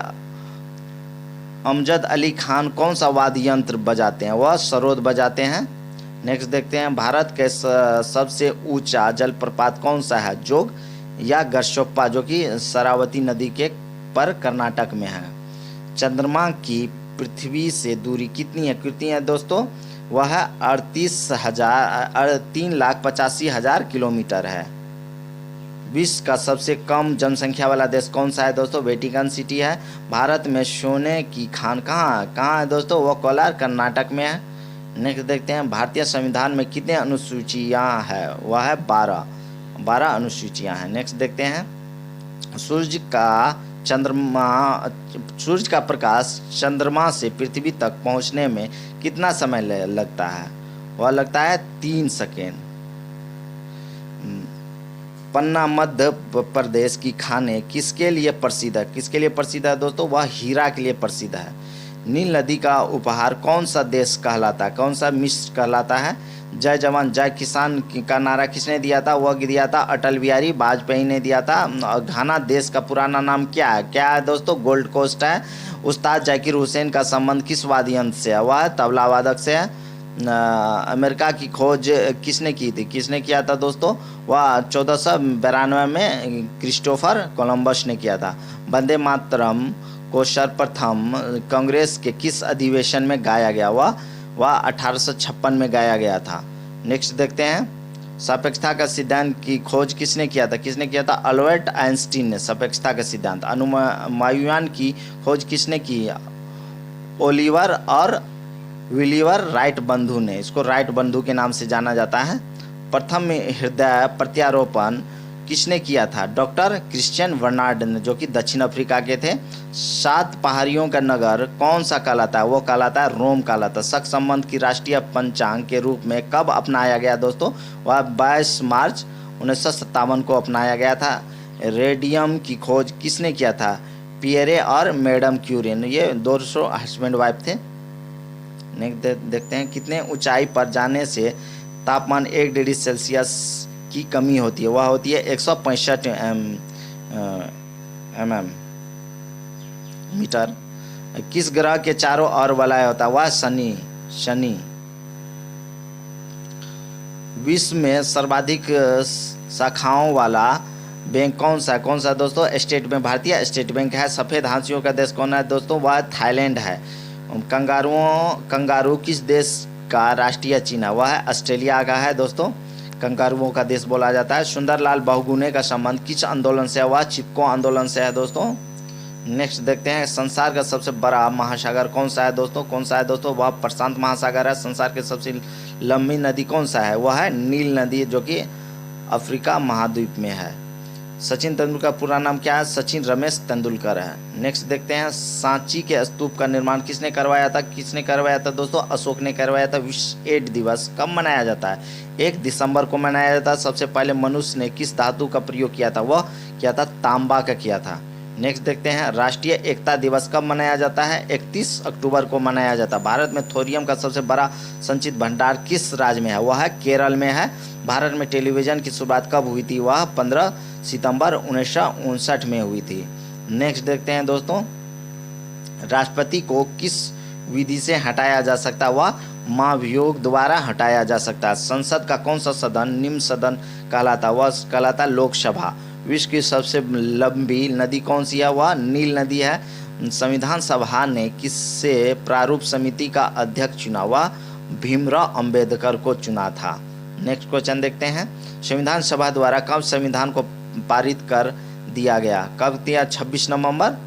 अमजद अली खान कौन सा वाद्य यंत्र बजाते हैं? वह सरोद बजाते हैं। नेक्स्ट देखते हैं, भारत के सबसे ऊंचा जलप्रपात कौन सा है? जोग या गरशोप्पा, जो कि शरावती नदी के पर कर्नाटक में है। चंद्रमा की पृथ्वी से दूरी कितनी है दोस्तों? वह है 3,85,000 किलोमीटर है। विश्व का सबसे कम जनसंख्या वाला देश कौन सा है दोस्तों? वेटिकन सिटी है। भारत में सोने की खान कहाँ है दोस्तों? वह कोलार कर्नाटक में है। नेक्स्ट देखते हैं, भारतीय संविधान में कितने अनुसूचियां हैं? वह है 12 अनुसूचियां हैं। नेक्स्ट देखते हैं, सूर्य का प्रकाश चंद्रमा से पृथ्वी तक पहुंचने में कितना समय लगता है? वह लगता है 3 सेकेंड। पन्ना मध्य प्रदेश की खाने किसके लिए प्रसिद्ध है? किसके लिए प्रसिद्ध है दोस्तों? वह हीरा के लिए प्रसिद्ध है। नील नदी का उपहार कौन सा देश कहलाता है? कौन सा? मिस्र कहलाता है। जय जवान जय किसान का नारा किसने दिया था? वह दिया था अटल बिहारी वाजपेयी ने दिया था। घाना देश का पुराना नाम क्या है? क्या है दोस्तों? गोल्ड कोस्ट है। उस्ताद जाकिर हुसैन का संबंध किस वाद्य यंत्र से है? वह तबला वादक से है। अमेरिका की खोज किसने की थी? किसने किया था दोस्तों? वह 1492 में क्रिस्टोफर कोलंबस ने किया था। वंदे मातरम को सर्वप्रथम कांग्रेस के किस अधिवेशन में गाया गया? वह 1856 में गाया गया था। नेक्स्ट देखते हैं, सापेक्षता का सिद्धांत की खोज किसने किया था? किसने किया था? अल्बर्ट आइंस्टीन ने सापेक्षता का सिद्धांत। अनुमायुयान की खोज किसने की? ओलिवर और विलियर राइट बंधु ने। इसको राइट बंधु के नाम से जाना जाता है। प्रथम हृदय प्रत्यारोपण किसने किया था? डॉक्टर क्रिश्चियन बर्नार्ड ने, जो कि दक्षिण अफ्रीका के थे। 7 पहाड़ियों का नगर कौन सा कहलाता है? वो कहलाता है रोम कहलाता है। शक संबंध की राष्ट्रीय पंचांग के रूप में कब अपनाया गया दोस्तों? वह 22 मार्च 1957 को अपनाया गया था। रेडियम की खोज किसने किया था? पियरे और मैडम क्यूरी ने। ये 200 हस्बैंड वाइफ थे। देखते हैं कितने ऊंचाई पर जाने से तापमान 1 डिग्री सेल्सियस की कमी होती है? वह होती है 165 mm मीटर। किस ग्रह के चारों ओर वलय होता है? वह शनि। विश्व में सर्वाधिक शाखाओं वाला बैंक कौन सा है? कौन सा दोस्तों? स्टेट बैंक, भारतीय स्टेट बैंक है। सफ़ेद हाथियों का देश कौन है दोस्तों? वह थाईलैंड है। कंगारू किस देश का राष्ट्रीय चिन्ह है? वह है ऑस्ट्रेलिया का है दोस्तों। कंगारुओं का देश बोला जाता है। सुंदरलाल बहुगुणे का संबंध किस आंदोलन से है? वह चिपको आंदोलन से है दोस्तों। नेक्स्ट देखते हैं, संसार का सबसे बड़ा महासागर कौन सा है दोस्तों? कौन सा है दोस्तों? वह प्रशांत महासागर है। संसार की सबसे लंबी नदी कौन सा है? वह है नील नदी, जो कि अफ्रीका महाद्वीप में है। सचिन तेंदुलकर पूरा नाम क्या है? सचिन रमेश तेंदुलकर है। नेक्स्ट देखते हैं, सांची के स्तूप का निर्माण किसने करवाया था? किसने करवाया था दोस्तों? अशोक ने करवाया था। विश्व एड्स दिवस कब मनाया जाता है? 1 दिसंबर को मनाया जाता है। सबसे पहले मनुष्य ने किस धातु का प्रयोग किया था? वह किया था तांबा का किया था। नेक्स्ट देखते हैं, राष्ट्रीय एकता दिवस कब मनाया जाता है? 31 अक्टूबर को मनाया जाता है। भारत में थोरियम का सबसे बड़ा संचित भंडार किस राज्य में है? वह है केरल में है। भारत में टेलीविज़न की शुरुआत कब हुई थी? वह 15 सितंबर 1959 में हुई थी। नेक्स्ट देखते हैं दोस्तों, राष्ट्रपति को किस विधि से हटाया जा सकता है? वह महाभियोग द्वारा हटाया जा सकता है। संसद का कौन सा सदन निम्न सदन कहलाता है? वह कहलाता है लोकसभा। विश्व की सबसे लंबी नदी कौन सी है? वह नील नदी है। संविधान सभा ने किससे प्रारूप समिति का अध्यक्ष चुना? वह भीमराव अंबेडकर को चुना था। नेक्स्ट क्वेश्चन देखते हैं, संविधान सभा द्वारा कब संविधान को पारित कर दिया गया? कब दिया? 26 नवंबर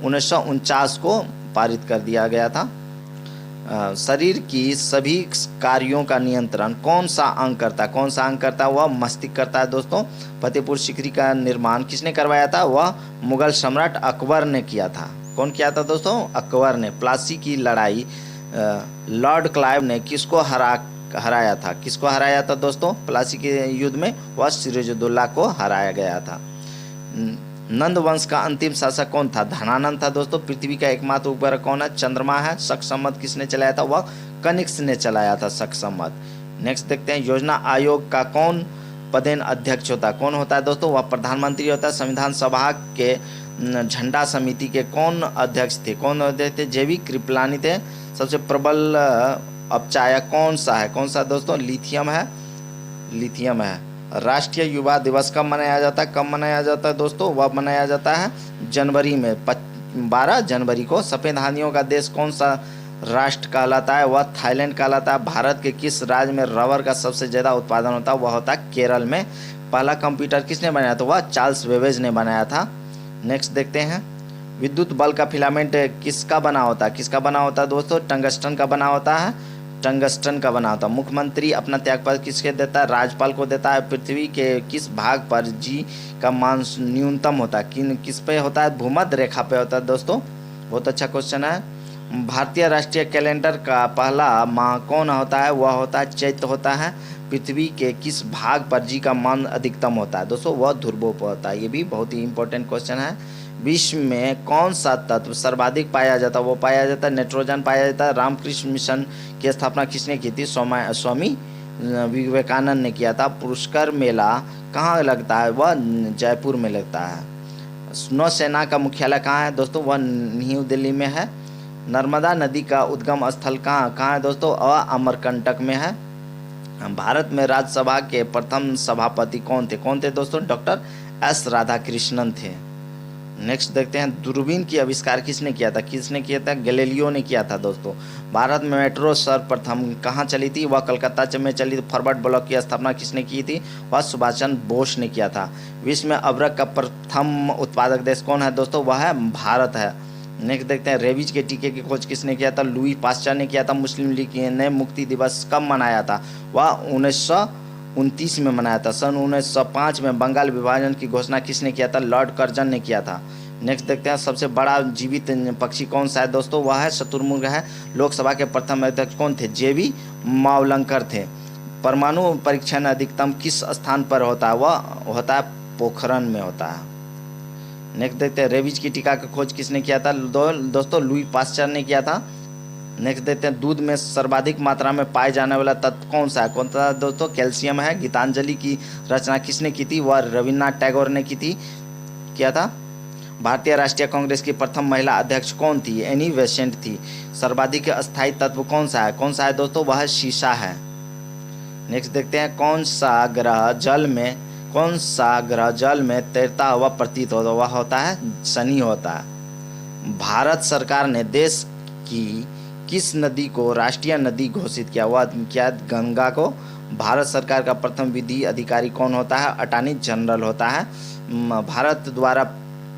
1949 को पारित कर दिया गया था। शरीर की सभी कार्यों का नियंत्रण कौन सा अंग करता है? कौन सा अंग करता है? वह मस्तिष्क करता है दोस्तों। फतेहपुर सीकरी का निर्माण किसने करवाया था? वह मुगल सम्राट अकबर ने किया था। कौन किया था दोस्तों? अकबर ने। प्लासी की लड़ाई लॉर्ड क्लाइव ने किसको हराया था? किसको हराया था दोस्तों? प्लासी के युद्ध में वह सिराजुद्दौला को हराया गया था। नंद वंश का अंतिम शासक कौन था? धनानंद था दोस्तों। पृथ्वी का एकमात्र उपग्रह कौन है? चंद्रमा है। शक संवत किसने चलाया था? वह कनिष्क ने चलाया था शक संवत। नेक्स्ट देखते हैं, योजना आयोग का कौन पदेन अध्यक्ष होता है? कौन होता है दोस्तों? वह प्रधानमंत्री होता है। संविधान सभा के झंडा समिति के कौन अध्यक्ष थे? कौन अध्यक्ष थे? जेवी कृपलानी थे। सबसे प्रबल अपचायक कौन सा है? कौन सा दोस्तों? लिथियम है। लिथियम है। राष्ट्रीय युवा दिवस कब मनाया जाता है? कब मनाया जाता है दोस्तों? वह मनाया जाता है जनवरी में, 12 जनवरी को। सफ़ेद हाथियों का देश कौन सा राष्ट्र कहलाता है? वह थाईलैंड कहलाता है। भारत के किस राज्य में रबर का सबसे ज़्यादा उत्पादन होता है? वह होता है केरल में। पहला कंप्यूटर किसने बनाया था? वह चार्ल्स बेबेज ने बनाया था। नेक्स्ट देखते हैं, विद्युत बल्ब का फिलामेंट किसका बना होता है? किसका बना होता है दोस्तों? टंगस्टन का बना होता है। टंगस्टन का बना होता है। मुख्यमंत्री अपना त्यागपत्र किसके देता है? राज्यपाल को देता है। पृथ्वी के किस भाग पर जी का मान न्यूनतम होता है? किस पे होता है? भूमध्य रेखा पे होता है दोस्तों। बहुत अच्छा क्वेश्चन है। भारतीय राष्ट्रीय कैलेंडर का पहला माह कौन होता है? वह होता है चैत्र होता है। पृथ्वी के किस भाग पर जी का मान अधिकतम होता है दोस्तों? वह ध्रुवों पर होता है। ये भी बहुत ही इंपॉर्टेंट क्वेश्चन है। विश्व में कौन सा तत्व सर्वाधिक पाया जाता है? वो पाया जाता है नाइट्रोजन पाया जाता है। रामकृष्ण मिशन की स्थापना किसने की थी? स्वामी विवेकानंद ने किया था। पुष्कर मेला कहाँ लगता है? वह जयपुर में लगता है। नौसेना का मुख्यालय कहाँ है दोस्तों? वह न्यू दिल्ली में है। नर्मदा नदी का उद्गम स्थल कहाँ है दोस्तों? वह अमरकंटक में है। भारत में राज्यसभा के प्रथम सभापति कौन थे दोस्तों? डॉक्टर एस राधाकृष्णन थे। नेक्स्ट देखते हैं, दूरबीन की आविष्कार किसने किया था? किसने किया था? गैलीलियो ने किया था दोस्तों। भारत में मेट्रो सर्वप्रथम कहाँ चली थी? वह कलकत्ता में चली थी। फॉरवर्ड ब्लॉक की स्थापना किसने की थी? वह सुभाष चंद्र बोस ने किया था। विश्व में अबरख का प्रथम उत्पादक देश कौन है दोस्तों? वह है भारत है। नेक्स्ट देखते हैं, रेबीज के टीके की खोज किसने किया था? लुई पास्चर ने किया था। मुस्लिम लीग ने मुक्ति दिवस कब मनाया था? वह 1929 में मनाया था। सन 1905 में बंगाल विभाजन की घोषणा किसने किया था? लॉर्ड कर्जन ने किया था। नेक्स्ट देखते हैं, सबसे बड़ा जीवित पक्षी कौन सा है दोस्तों? वह है शुतुरमुर्ग है। लोकसभा के प्रथम अध्यक्ष कौन थे? जेबी मावलंकर थे। परमाणु परीक्षण अधिकतम किस स्थान पर होता है? वह होता है पोखरण में होता है। नेक्स्ट देखते हैं, रेबीज की टीका की खोज किसने किया था? दोस्तों लुई पास्चर ने किया था। नेक्स्ट देखते हैं, दूध में सर्वाधिक मात्रा में पाए जाने वाला तत्व कौन सा है? कौन सा दोस्तों? कैल्शियम है। गीतांजलि की रचना किसने की थी? वह रविन्द्रनाथ टैगोर ने की थी। क्या था? भारतीय राष्ट्रीय कांग्रेस की प्रथम महिला अध्यक्ष कौन थी? एनी बेसेंट थी। सर्वाधिक अस्थायी तत्व कौन सा है? कौन सा है दोस्तों? वह शीशा है। नेक्स्ट देखते हैं, कौन सा ग्रह जल में तैरता हुआ प्रतीत होता? वह होता है शनि होता है। भारत सरकार ने देश की किस नदी को राष्ट्रीय नदी घोषित किया? वह क्या? गंगा को। भारत सरकार का प्रथम विधि अधिकारी कौन होता है? अटॉर्नी जनरल होता है। भारत द्वारा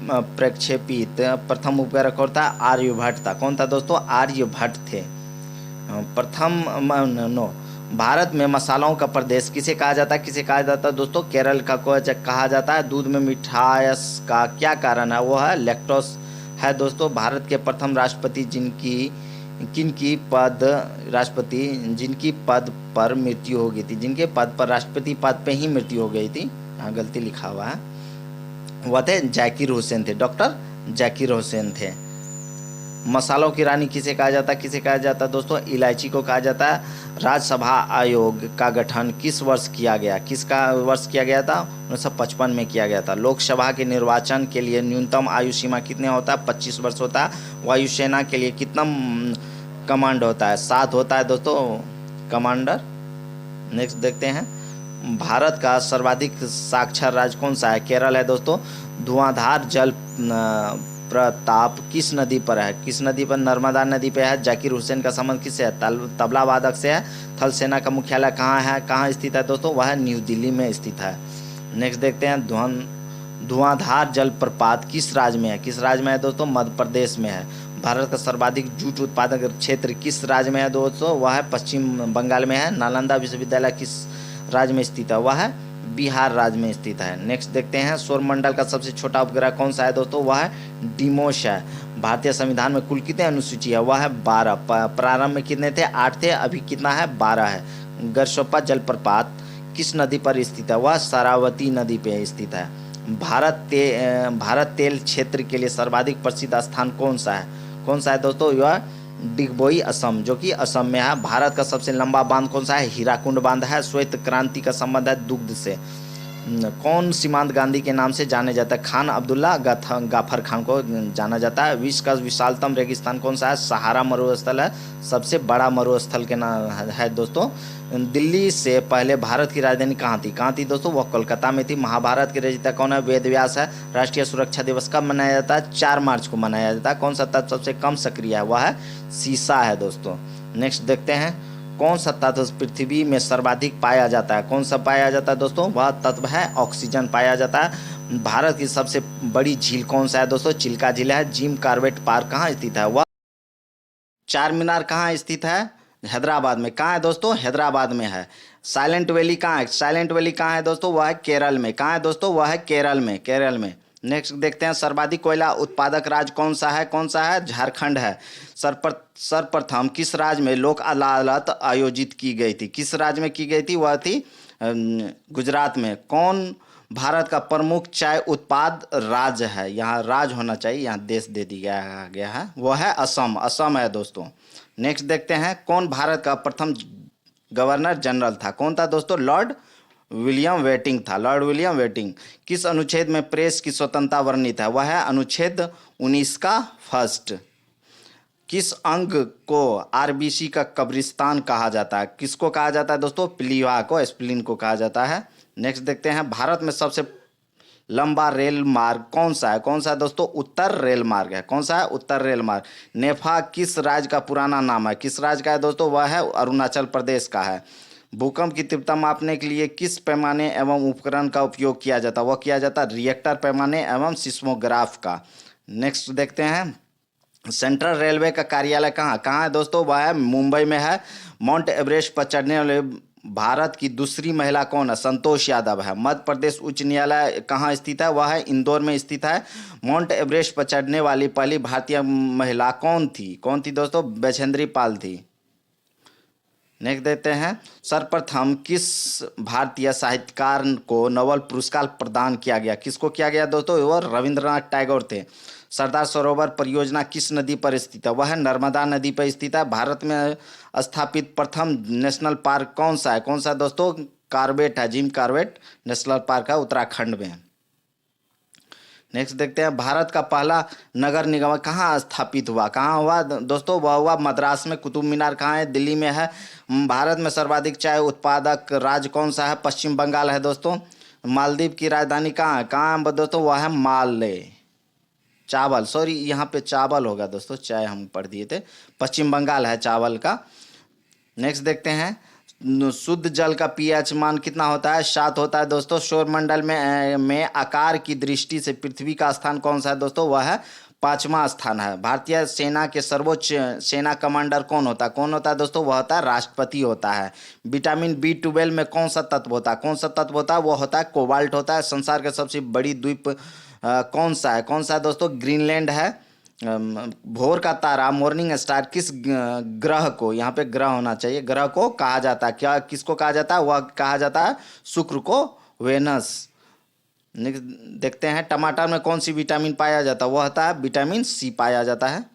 प्रक्षेपित प्रथम उपग्रह कौन था? आर्यभट्ट था। कौन था दोस्तों? आर्यभट्ट थे। प्रथम नो भारत में मसालों का प्रदेश किसे कहा जाता है? किसे कहा जाता है दोस्तों? केरल का को कहा जाता है। दूध में मिठास का क्या कारण है? वो है लैक्टोस है दोस्तों। भारत के प्रथम राष्ट्रपति जिनकी पद पर मृत्यु हो गई थी, जिनके पद पर राष्ट्रपति पद पे ही मृत्यु हो गई थी, यहाँ गलती लिखा हुआ है, वह थे जाकिर हुसैन थे। डॉक्टर जाकिर हुसैन थे। मसालों की रानी किसे कहा जाता है? किसे कहा जाता है दोस्तों? इलायची को कहा जाता है। राज्यसभा आयोग का गठन किस वर्ष किया गया? किसका वर्ष किया गया था? 1955 में किया गया था। लोकसभा के निर्वाचन के लिए न्यूनतम आयु सीमा कितने होता है? 25 वर्ष होता है। वायुसेना के लिए कितना कमांड होता है? 7 होता है दोस्तों कमांडर। नेक्स्ट देखते हैं, भारत का सर्वाधिक साक्षर राज्य कौन सा है? केरल है दोस्तों। धुआंधार जल प्रताप किस नदी पर है? किस नदी पर? नर्मदा नदी पे है। जाकिर हुसैन का संबंध किससे है? तबला वादक से है। थल सेना का मुख्यालय कहाँ है? कहाँ स्थित है दोस्तों? वह न्यू दिल्ली में स्थित है। नेक्स्ट देखते हैं, धुआंधार जलप्रपात किस राज्य में है? किस राज्य में है दोस्तों? मध्य प्रदेश में है। भारत का सर्वाधिक जूट उत्पादक क्षेत्र किस राज्य में है दोस्तों? वह है पश्चिम बंगाल में है। नालंदा विश्वविद्यालय किस राज्य में स्थित है? वह है बिहार राज्य में स्थित है। नेक्स्ट देखते हैं, सौरमंडल का सबसे छोटा उपग्रह कौन सा है दोस्तों? वह है डिमोस है। भारतीय संविधान में कुल कितने अनुसूची है? वह है 12। प्रारंभ में कितने थे? 8 थे। अभी कितना है? 12 है। गरसोपा जलप्रपात किस नदी पर स्थित है? वह शरावती नदी पे स्थित है। भारत तेल क्षेत्र के लिए सर्वाधिक प्रसिद्ध स्थान कौन सा है? कौन सा है दोस्तों? यह डिगबोई असम, जो कि असम में है। भारत का सबसे लंबा बांध कौन सा है? हीराकुंड बांध है। श्वेत क्रांति का संबंध है दुग्ध से। कौन सीमांत गांधी के नाम से जाने जाता है? खान अब्दुल्ला गाफर खान को जाना जाता है। विश्व का विशालतम रेगिस्तान कौन सा है? सहारा मरुस्थल है। सबसे बड़ा मरुस्थल के नाम है दोस्तों। दिल्ली से पहले भारत की राजधानी कहाँ थी? कहाँ थी दोस्तों? वह कोलकाता में थी। महाभारत के रचयिता कौन है? वेद व्यास है। राष्ट्रीय सुरक्षा दिवस कब मनाया जाता है? 4 मार्च को मनाया जाता है। कौन सा तत्व सबसे कम सक्रिय है? वह है सीसा है दोस्तों। नेक्स्ट देखते हैं, कौन सा तत्व पृथ्वी में सर्वाधिक पाया जाता है? कौन सा पाया जाता है दोस्तों? वह तत्व है ऑक्सीजन पाया जाता है। भारत की सबसे बड़ी झील कौन सा है दोस्तों? चिल्का झील है। जिम कार्बेट पार्क कहाँ स्थित है? वह चार मीनार कहाँ स्थित है? हैदराबाद में। कहाँ है दोस्तों? हैदराबाद में है। साइलेंट वैली कहाँ है? साइलेंट वैली कहाँ है दोस्तों? वह है केरल में। कहाँ है दोस्तों? वह है केरल में। नेक्स्ट देखते हैं, सर्वाधिक कोयला उत्पादक राज्य कौन सा है? कौन सा है? झारखंड है। सर्वप्रथम किस राज्य में लोक अदालत आयोजित की गई थी? किस राज्य में की गई थी? वह थी गुजरात में। कौन भारत का प्रमुख चाय उत्पाद राज्य है? यहाँ राज्य होना चाहिए, यहाँ देश दे दिया गया है। वह है असम। असम है दोस्तों। नेक्स्ट देखते हैं, कौन भारत का प्रथम गवर्नर जनरल था? कौन था दोस्तों? लॉर्ड विलियम वेटिंग था। Lord William waiting. किस अनुच्छेद में प्रेस की स्वतंत्रता वर्णित है? वह है अनुच्छेद 19 का फर्स्ट। किस अंग को आरबीसी का कब्रिस्तान कहा जाता है? किसको कहा जाता है दोस्तों? प्लीहा को, स्प्लीन को कहा जाता है। नेक्स्ट देखते हैं, भारत में सबसे लंबा रेल मार्ग कौन सा है? कौन सा है दोस्तों? उत्तर रेल मार्ग है। कौन सा है? उत्तर रेल मार्ग। नेफा किस राज्य का पुराना नाम है? किस राज्य का है दोस्तों? वह है अरुणाचल प्रदेश का है। भूकंप की तीव्रता मापने के लिए किस पैमाने एवं उपकरण का उपयोग किया जाता है? वह किया जाता है रिएक्टर पैमाने एवं सिस्मोग्राफ का। नेक्स्ट देखते हैं, सेंट्रल रेलवे का कार्यालय कहाँ है दोस्तों? वह है मुंबई में है। माउंट एवरेस्ट पर चढ़ने वाले भारत की दूसरी महिला कौन है? संतोष यादव है। मध्य प्रदेश उच्च न्यायालय कहाँ स्थित है? वह है इंदौर में स्थित है। माउंट एवरेस्ट पर चढ़ने वाली पहली भारतीय महिला कौन थी? कौन थी दोस्तों? बैजेंद्री पाल थी। नेक्स्ट देते हैं, सर्वप्रथम किस भारतीय साहित्यकार को नोबेल पुरस्कार प्रदान किया गया? किसको किया गया दोस्तों? वो रविंद्रनाथ टैगोर थे। सरदार सरोवर परियोजना किस नदी पर स्थित है? वह है नर्मदा नदी पर स्थित है। भारत में स्थापित प्रथम नेशनल पार्क कौन सा है? कौन सा दोस्तों? कॉर्बेट है, जिम कॉर्बेट नेशनल पार्क है उत्तराखंड में। नेक्स्ट देखते हैं, भारत का पहला नगर निगम कहाँ स्थापित हुआ? कहाँ हुआ दोस्तों? वह हुआ मद्रास में। कुतुब मीनार कहाँ है? दिल्ली में है। भारत में सर्वाधिक चाय उत्पादक राज्य कौन सा है? पश्चिम बंगाल है दोस्तों। मालदीव की राजधानी कहाँ है? कहाँ है दोस्तों? वह है माले। चावल, सॉरी यहाँ पे चावल होगा दोस्तों, चाय हम पढ़ दिए थे। पश्चिम बंगाल है चावल का। नेक्स्ट देखते हैं, शुद्ध जल का पीएच मान कितना होता है? 7 होता है दोस्तों। सौरमंडल में आकार की दृष्टि से पृथ्वी का स्थान कौन सा है दोस्तों? वह है 5वां स्थान है। भारतीय सेना के सर्वोच्च सेना कमांडर कौन होता है? कौन होता है दोस्तों? वह होता है राष्ट्रपति होता है। विटामिन B12 में कौन सा तत्व होता है? कौन सा तत्व होता है? वो होता है कोबाल्ट होता है। संसार का सबसे बड़ी द्वीप कौन सा है? कौन सा है दोस्तों? ग्रीनलैंड है। भोर का तारा मॉर्निंग स्टार किस ग्रह को, यहाँ पे ग्रह होना चाहिए, ग्रह को कहा जाता है? क्या किसको कहा जाता है? वह कहा जाता है शुक्र को, वेनस। नेक्स्ट देखते हैं, टमाटर में कौन सी विटामिन पाया जाता है? वह होता है विटामिन C पाया जाता है।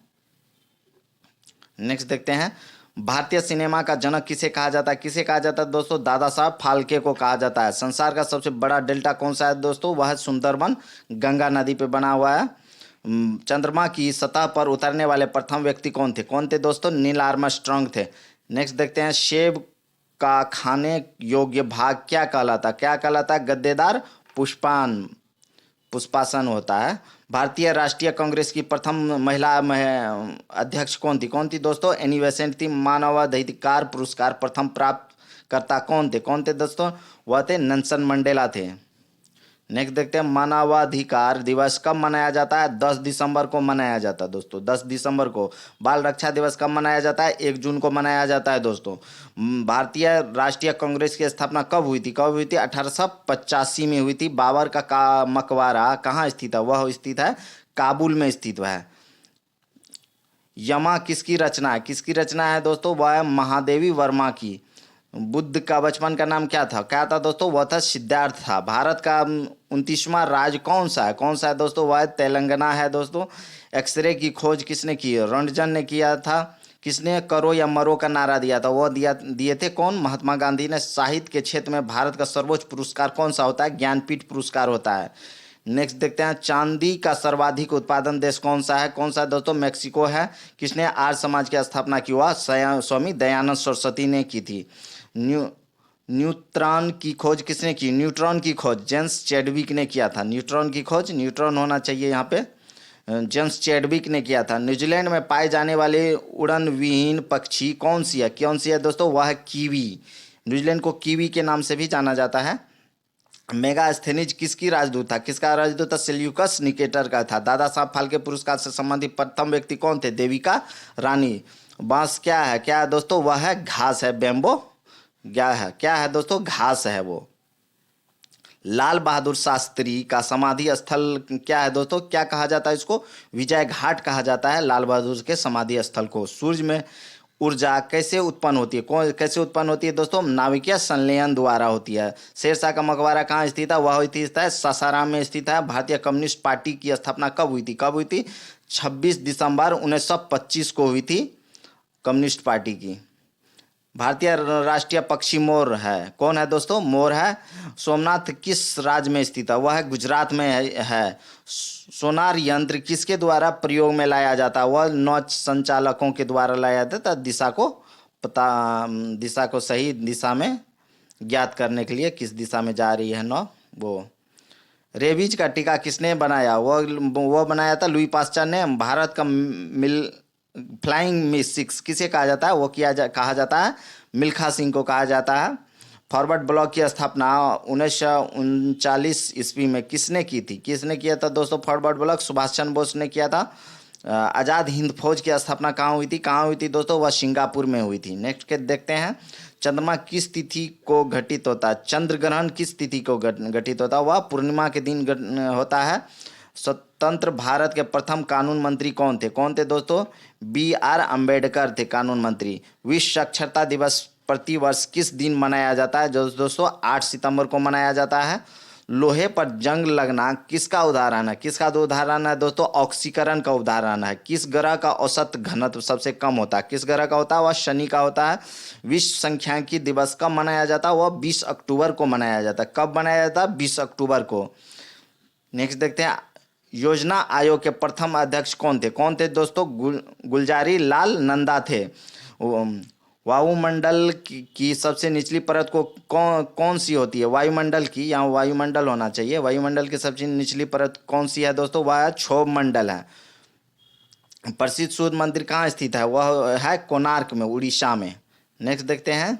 नेक्स्ट देखते हैं, भारतीय सिनेमा का जनक किसे कहा जाता है? किसे कहा जाता है दोस्तों? दादा साहब फाल्के को कहा जाता है। संसार का सबसे बड़ा डेल्टा कौन सा है दोस्तों? वह है सुंदरबन, गंगा नदी पे बना हुआ है। चंद्रमा की सतह पर उतरने वाले प्रथम व्यक्ति कौन थे? कौन थे दोस्तों? नील आर्मस्ट्रांग थे। नेक्स्ट देखते हैं, सेब का खाने योग्य भाग क्या कहलाता? क्या कहलाता है? गद्देदार पुष्पासन होता है। भारतीय राष्ट्रीय कांग्रेस की प्रथम महिला अध्यक्ष कौन थी? कौन थी दोस्तों? एनी बेसेंट थी। मानवाधिकार पुरस्कार प्रथम प्राप्त करता कौन थे? कौन थे दोस्तों? वह थे नेल्सन मंडेला थे। नेक्स्ट देखते हैं, मानवाधिकार दिवस कब मनाया जाता है? 10 दिसंबर को मनाया जाता है दोस्तों, 10 दिसंबर को। बाल रक्षा दिवस कब मनाया जाता है? 1 जून को मनाया जाता है दोस्तों। भारतीय राष्ट्रीय कांग्रेस की स्थापना कब हुई थी? कब हुई थी? 1885 में हुई थी। बाबर का मकबरा कहाँ स्थित है? वह स्थित है काबुल में स्थित है। यमा किसकी रचना है? किसकी रचना है दोस्तों? वह है महादेवी वर्मा की। बुद्ध का बचपन का नाम क्या था? क्या था दोस्तों? वह था सिद्धार्थ था। भारत का 29वां राज्य कौन सा है? कौन सा है दोस्तों? वह तेलंगाना है दोस्तों। एक्सरे की खोज किसने की? रंटजन ने किया था। किसने करो या मरो का नारा दिया था? वो दिए थे कौन? महात्मा गांधी ने। साहित्य के क्षेत्र में भारत का सर्वोच्च पुरस्कार कौन सा होता है? ज्ञानपीठ पुरस्कार होता है। नेक्स्ट देखते हैं, चांदी का सर्वाधिक उत्पादन देश कौन सा है? कौन सा है दोस्तों? मैक्सिको है। किसने आर्य समाज की स्थापना की? हुआ स्वामी दयानंद सरस्वती ने की थी। न्यूट्रॉन की खोज किसने की? न्यूट्रॉन की खोज जेम्स चैडविक ने किया था। न्यूट्रॉन की खोज, न्यूट्रॉन होना चाहिए यहाँ पे, जेम्स चैडविक ने किया था। न्यूजीलैंड में पाए जाने वाले उड़न विहीन पक्षी कौन सी है? कौन सी है दोस्तों? वह है कीवी। न्यूजीलैंड को कीवी के नाम से भी जाना जाता है। मेगास्थेनिज किसकी राजदूत था? किसका राजदूत था? सेल्यूकस निकेटर का था। दादा साहब फाल्के पुरस्कार से संबंधित प्रथम व्यक्ति कौन थे? देविका रानी। बांस क्या है? क्या है दोस्तों? वह है घास है, बैम्बो। क्या है दोस्तों? घास है वो। लाल बहादुर शास्त्री का समाधि स्थल क्या है दोस्तों? क्या कहा जाता है इसको? विजय घाट कहा जाता है लाल बहादुर के समाधि स्थल को। सूर्य में ऊर्जा कैसे उत्पन्न होती है? कौन कैसे उत्पन्न होती है दोस्तों? नाभिकीय संलयन द्वारा होती है। शेरशाह का मकबरा कहाँ स्थित है? वह स्थित है सासाराम में स्थित है। भारतीय कम्युनिस्ट पार्टी की स्थापना कब हुई थी? कब हुई थी? 26 दिसंबर 1925 को हुई थी कम्युनिस्ट पार्टी की। भारतीय राष्ट्रीय पक्षी मोर है। कौन है दोस्तों? मोर है। सोमनाथ किस राज्य में स्थित है? वह है गुजरात में है। सोनार यंत्र किसके द्वारा प्रयोग में लाया जाता है? वह नौ संचालकों के द्वारा लाया जाता है दिशा को सही दिशा में ज्ञात करने के लिए, किस दिशा में जा रही है नौ। वो रेबीज का टीका किसने बनाया? वो बनाया था लुई पास्चर ने। भारत का फ्लाइंग मिसिक्स किसे कहा जाता है? वो कहा जाता है मिल्खा सिंह को कहा जाता है। फॉरवर्ड ब्लॉक की स्थापना 1939 ईस्वी में किसने की थी? किसने किया था दोस्तों फॉरवर्ड ब्लॉक? सुभाष चंद्र बोस ने किया था। आज़ाद हिंद फौज की स्थापना कहाँ हुई थी? कहाँ हुई थी दोस्तों? वह सिंगापुर में हुई थी। नेक्स्ट के देखते हैं, चंद्रमा किस तिथि को घटित होता है? चंद्र ग्रहण किस तिथि को घटित होता है? वह पूर्णिमा के दिन होता है। स्वतंत्र भारत के प्रथम कानून मंत्री कौन थे दोस्तों? B.R. अम्बेडकर थे कानून मंत्री। विश्व साक्षरता दिवस प्रतिवर्ष किस दिन मनाया जाता है? दोस्तों 8 सितंबर को मनाया जाता है। लोहे पर जंग लगना किसका उदाहरण है? किसका उदाहरण है दोस्तों? ऑक्सीकरण का उदाहरण है। किस ग्रह का औसत घनत्व सबसे कम होता है? किस ग्रह का होता है? वह शनि का होता है। विश्व सांख्यिकी दिवस कब मनाया जाता है? वह 20 अक्टूबर को मनाया जाता है। कब मनाया जाता है? 20 अक्टूबर को। नेक्स्ट देखते हैं, योजना आयोग के प्रथम अध्यक्ष कौन थे दोस्तों? गुलजारी लाल नंदा थे। वायुमंडल की सबसे निचली परत को कौन सी होती है? वायुमंडल की, यहाँ वायुमंडल होना चाहिए। वायुमंडल की सबसे निचली परत कौन सी है दोस्तों? वह क्षोभ मंडल है। प्रसिद्ध सूर्य मंदिर कहाँ स्थित है? वह है कोणार्क में, उड़ीसा में। नेक्स्ट देखते हैं,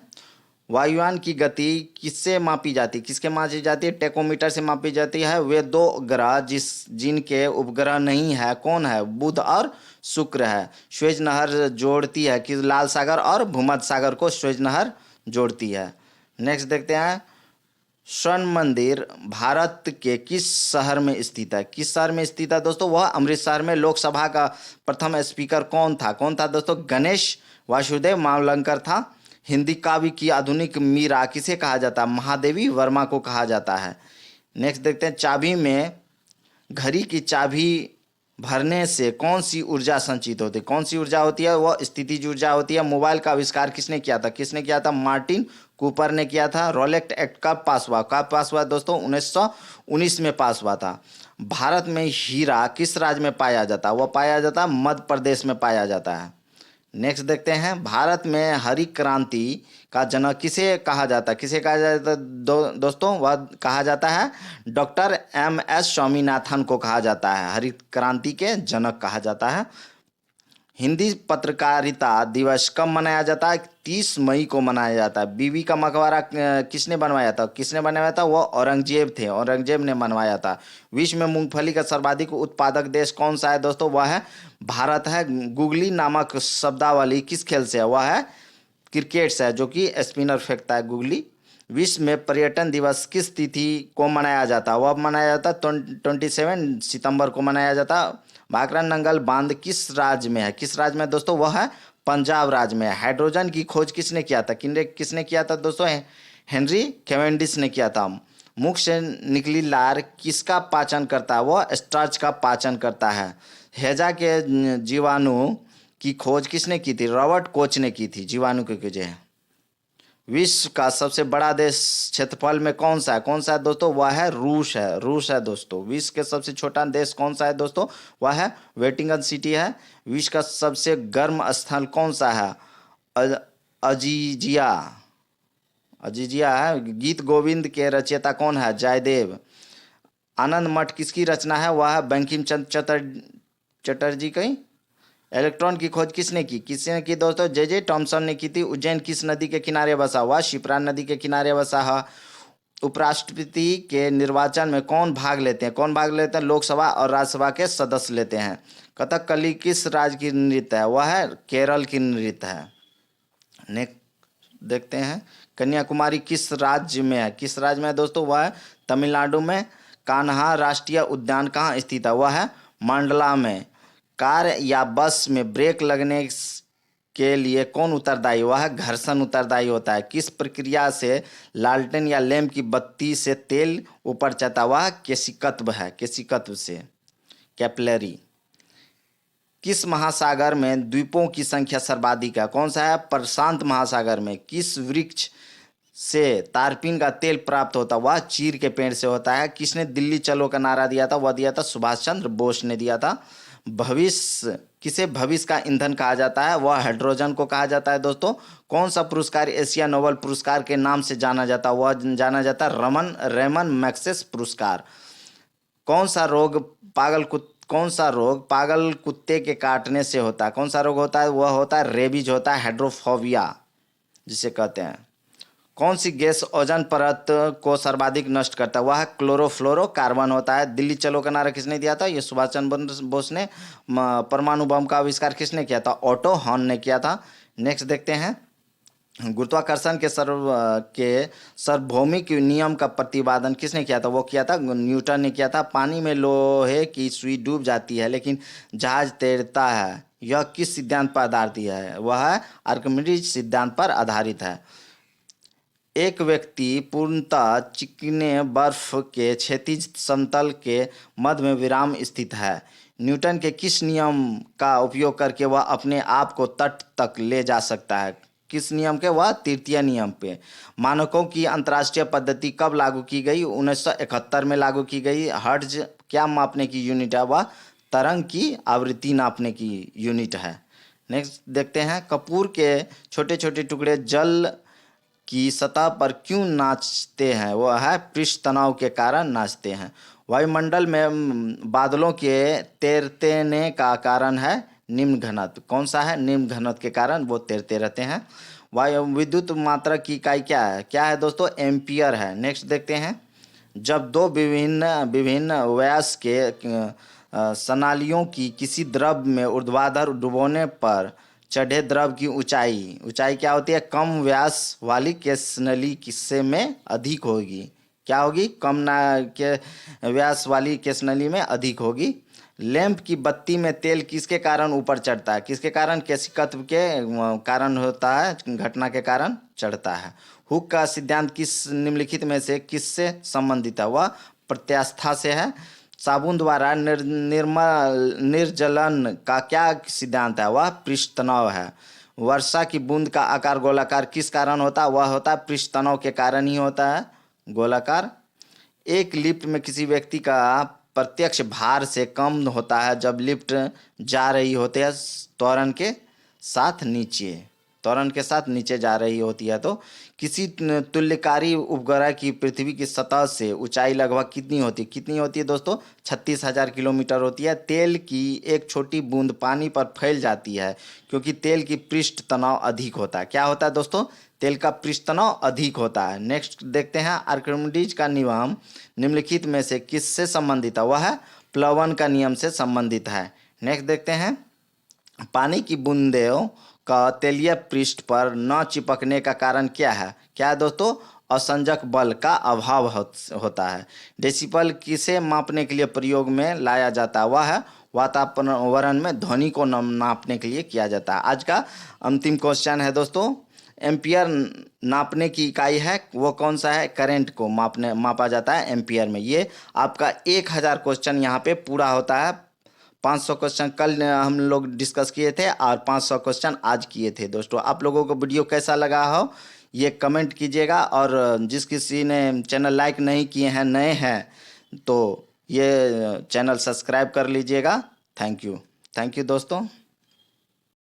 वायुयान की गति किससे मापी जाती है? किसके मापी जाती है? टेकोमीटर से मापी जाती है। वे दो ग्रह जिनके उपग्रह नहीं है कौन है? बुध और शुक्र है। स्वेज नहर जोड़ती है कि लाल सागर और भूमध्य सागर को स्वेज नहर जोड़ती है। नेक्स्ट देखते हैं, स्वर्ण मंदिर भारत के किस शहर में स्थित है? किस शहर में स्थित है दोस्तों? वह अमृतसर में। लोकसभा का प्रथम स्पीकर कौन था दोस्तों? गणेश वासुदेव मावलंकर था। हिंदी काव्य की आधुनिक मीरा किसे कहा जाता है? महादेवी वर्मा को कहा जाता है। नेक्स्ट देखते हैं, चाबी में घड़ी की चाबी भरने से कौन सी ऊर्जा संचित होती है? कौन सी ऊर्जा होती है? वह स्थितिज ऊर्जा होती है। मोबाइल का आविष्कार किसने किया था? मार्टिन कूपर ने किया था। रोलेट एक्ट कब पास हुआ दोस्तों? 1919 में पास हुआ था। भारत में हीरा किस राज्य में पाया जाता है? वह पाया जाता है मध्य प्रदेश में पाया जाता है। नेक्स्ट देखते हैं, भारत में हरित क्रांति का जनक किसे कहा जाता है? दोस्तों? वह कहा जाता है डॉक्टर M.S. स्वामीनाथन को कहा जाता है। हरित क्रांति के जनक कहा जाता है। हिंदी पत्रकारिता दिवस कब मनाया जाता है? 30 मई को मनाया जाता है। बीबी का मकबरा किसने बनवाया था? वह औरंगजेब थे। औरंगजेब ने बनवाया था। विश्व में मूंगफली का सर्वाधिक उत्पादक देश कौन सा है दोस्तों? वह है भारत है। गुगली नामक शब्दावली किस खेल से है? वह है क्रिकेट से है, जो कि स्पिनर फेंकता है गुगली। विश्व में पर्यटन दिवस किस तिथि को मनाया जाता है? वह मनाया जाता है 27 सितंबर को मनाया जाता है। भाखड़ा नंगल बांध किस राज्य में है? किस राज्य में दोस्तों? वह है पंजाब राज्य में। हाइड्रोजन की खोज किसने किया था? किसने किया था दोस्तों? हेनरी कैवेंडिश ने किया था। मुख से निकली लार किसका पाचन करता है? वह स्टार्च का पाचन करता है। हैजा के जीवाणु की खोज किसने की थी? रॉबर्ट कोच ने की थी जीवाणु की खोज। विश्व का सबसे बड़ा देश क्षेत्रफल में कौन सा है दोस्तों? वह है रूस है दोस्तों। विश्व के सबसे छोटा देश कौन सा है दोस्तों? वह है वेटिकन सिटी है। विश्व का सबसे गर्म स्थल कौन सा है? अजीजिया है। गीत गोविंद के रचयिता कौन है? जयदेव। आनंद मठ किसकी रचना है? वह है बंकिम चंद्र चटर्जी की। इलेक्ट्रॉन की खोज किसने की दोस्तों? जे टॉमसन ने की थी। उज्जैन किस नदी के किनारे बसा हुआ? शिप्रा नदी के किनारे बसा है। उपराष्ट्रपति के निर्वाचन में कौन भाग लेते हैं? लोकसभा और राज्यसभा के सदस्य लेते हैं। कथकली किस राज्य की नृत्य है? वह है केरल की नृत्य है। नेक्स्ट देखते हैं, कन्याकुमारी किस राज्य में है दोस्तों? वह है तमिलनाडु में। कान्हा राष्ट्रीय उद्यान कहाँ स्थित है? वह है मंडला में। कार या बस में ब्रेक लगने के लिए कौन उत्तरदायी? वह है घर्षण उत्तरदायी होता है। किस प्रक्रिया से लालटेन या लैंप की बत्ती से तेल ऊपर चढ़ता? वह केशिकत्व से, कैपिलरी। किस महासागर में द्वीपों की संख्या सर्वाधिक है? कौन सा है? प्रशांत महासागर में। किस वृक्ष से तारपीन का तेल प्राप्त होता? वह चीड़ के पेड़ से होता है। किसने दिल्ली चलो का नारा दिया था? वह दिया था सुभाष चंद्र बोस ने दिया था। किसे भविष्य का ईंधन कहा जाता है? वह हाइड्रोजन को कहा जाता है दोस्तों। कौन सा पुरस्कार एशिया नोबेल पुरस्कार के नाम से जाना जाता है? वह जाना जाता है रेमन मैग्सेस पुरस्कार। कौन सा रोग पागल कुत्ते के काटने से होता है? कौन सा रोग होता है? वह होता है रेबीज होता है, हाइड्रोफोबिया जिसे कहते हैं। कौन सी गैस ओजोन परत को सर्वाधिक नष्ट करता है? वह क्लोरोफ्लोरोकार्बन होता है। दिल्ली चलो का नारा किसने दिया था? ये सुभाष चंद्र बोस ने। परमाणु बम का आविष्कार किसने किया था? ऑटो हॉर्न ने किया था। नेक्स्ट देखते हैं, गुरुत्वाकर्षण के सार्वभौमिक नियम का प्रतिपादन किसने किया था? वो किया था न्यूटन ने किया था। पानी में लोहे की सुई डूब जाती है लेकिन जहाज तैरता है, यह किस सिद्धांत पर आधारित है? वह है आर्किमिडीज सिद्धांत पर आधारित है। एक व्यक्ति पूर्णतः चिकने बर्फ के क्षैतिज समतल के मध्य में विराम स्थित है। न्यूटन के किस नियम का उपयोग करके वह अपने आप को तट तक ले जा सकता है? किस नियम के? वह तृतीय नियम पे। मानकों की अंतर्राष्ट्रीय पद्धति कब लागू की गई? 1971 में लागू की गई। हर्ट्ज क्या मापने की यूनिट है? वह तरंग की आवृत्ति नापने की यूनिट है। नेक्स्ट देखते हैं, कपूर के छोटे छोटे टुकड़े जल की सतह पर क्यों नाचते हैं? वह है पृष्ठ तनाव के कारण नाचते हैं। वायुमंडल में बादलों के तैरने का कारण है निम्न घनत्व। कौन सा है? निम्न घनत्व के कारण वो तैरते रहते हैं। वायु विद्युत मात्रा की इकाई क्या है? क्या है दोस्तों? एम्पियर है। नेक्स्ट देखते हैं, जब दो विभिन्न विभिन्न व्यास के स्नालियों की किसी द्रव में ऊर्ध्वाधर डुबोने पर चढ़े द्रव की ऊंचाई क्या होती है? कम व्यास वाली केशनली किससे में अधिक होगी? क्या होगी? कम ना के व्यास वाली केशनली में अधिक होगी। लैंप की बत्ती में तेल किसके कारण ऊपर चढ़ता है? किसके कारण? केशिकत्व के कारण होता है, घटना के कारण चढ़ता है। हुक का सिद्धांत किस निम्नलिखित में से किससे संबंधित है? वह प्रत्यास्था से है। साबुन द्वारा निर्जलन का क्या सिद्धांत है? वह पृष्ठ तनाव है। वर्षा की बूंद का आकार गोलाकार किस कारण होता है? वह होता है पृष्ठ तनाव के कारण ही होता है गोलाकार। एक लिफ्ट में किसी व्यक्ति का प्रत्यक्ष भार से कम होता है जब लिफ्ट जा रही होती है त्वरण के साथ नीचे जा रही होती है। तो किसी तुल्यकारी उपग्रह की पृथ्वी की सतह से ऊंचाई लगभग कितनी होती है दोस्तों? 36,000 किलोमीटर होती है। तेल की एक छोटी बूंद पानी पर फैल जाती है क्योंकि तेल की पृष्ठ तनाव अधिक होता है। क्या होता है दोस्तों? तेल का पृष्ठ तनाव अधिक होता है। नेक्स्ट देखते हैं, आर्किमिडीज का नियम निम्नलिखित में से किससे संबंधित है? वह है प्लवन का नियम से संबंधित है। नेक्स्ट देखते हैं, पानी की बूंदों का तलीय पृष्ठ पर न चिपकने का कारण क्या है? क्या है दोस्तों? असंजक बल का अभाव होता है। डेसिबल किसे मापने के लिए प्रयोग में लाया जाता है? वह है वातावरण में ध्वनि को नापने के लिए किया जाता है। आज का अंतिम क्वेश्चन है दोस्तों, एम्पियर नापने की इकाई है, वो कौन सा है? करंट को मापा जाता है एम्पियर में। ये आपका 1000 क्वेश्चन यहाँ पे पूरा होता है। 500 क्वेश्चन कल हम लोग डिस्कस किए थे और 500 क्वेश्चन आज किए थे। दोस्तों आप लोगों को वीडियो कैसा लगा हो ये कमेंट कीजिएगा, और जिस किसी ने चैनल लाइक नहीं किए हैं, नए हैं, तो ये चैनल सब्सक्राइब कर लीजिएगा। थैंक यू दोस्तों।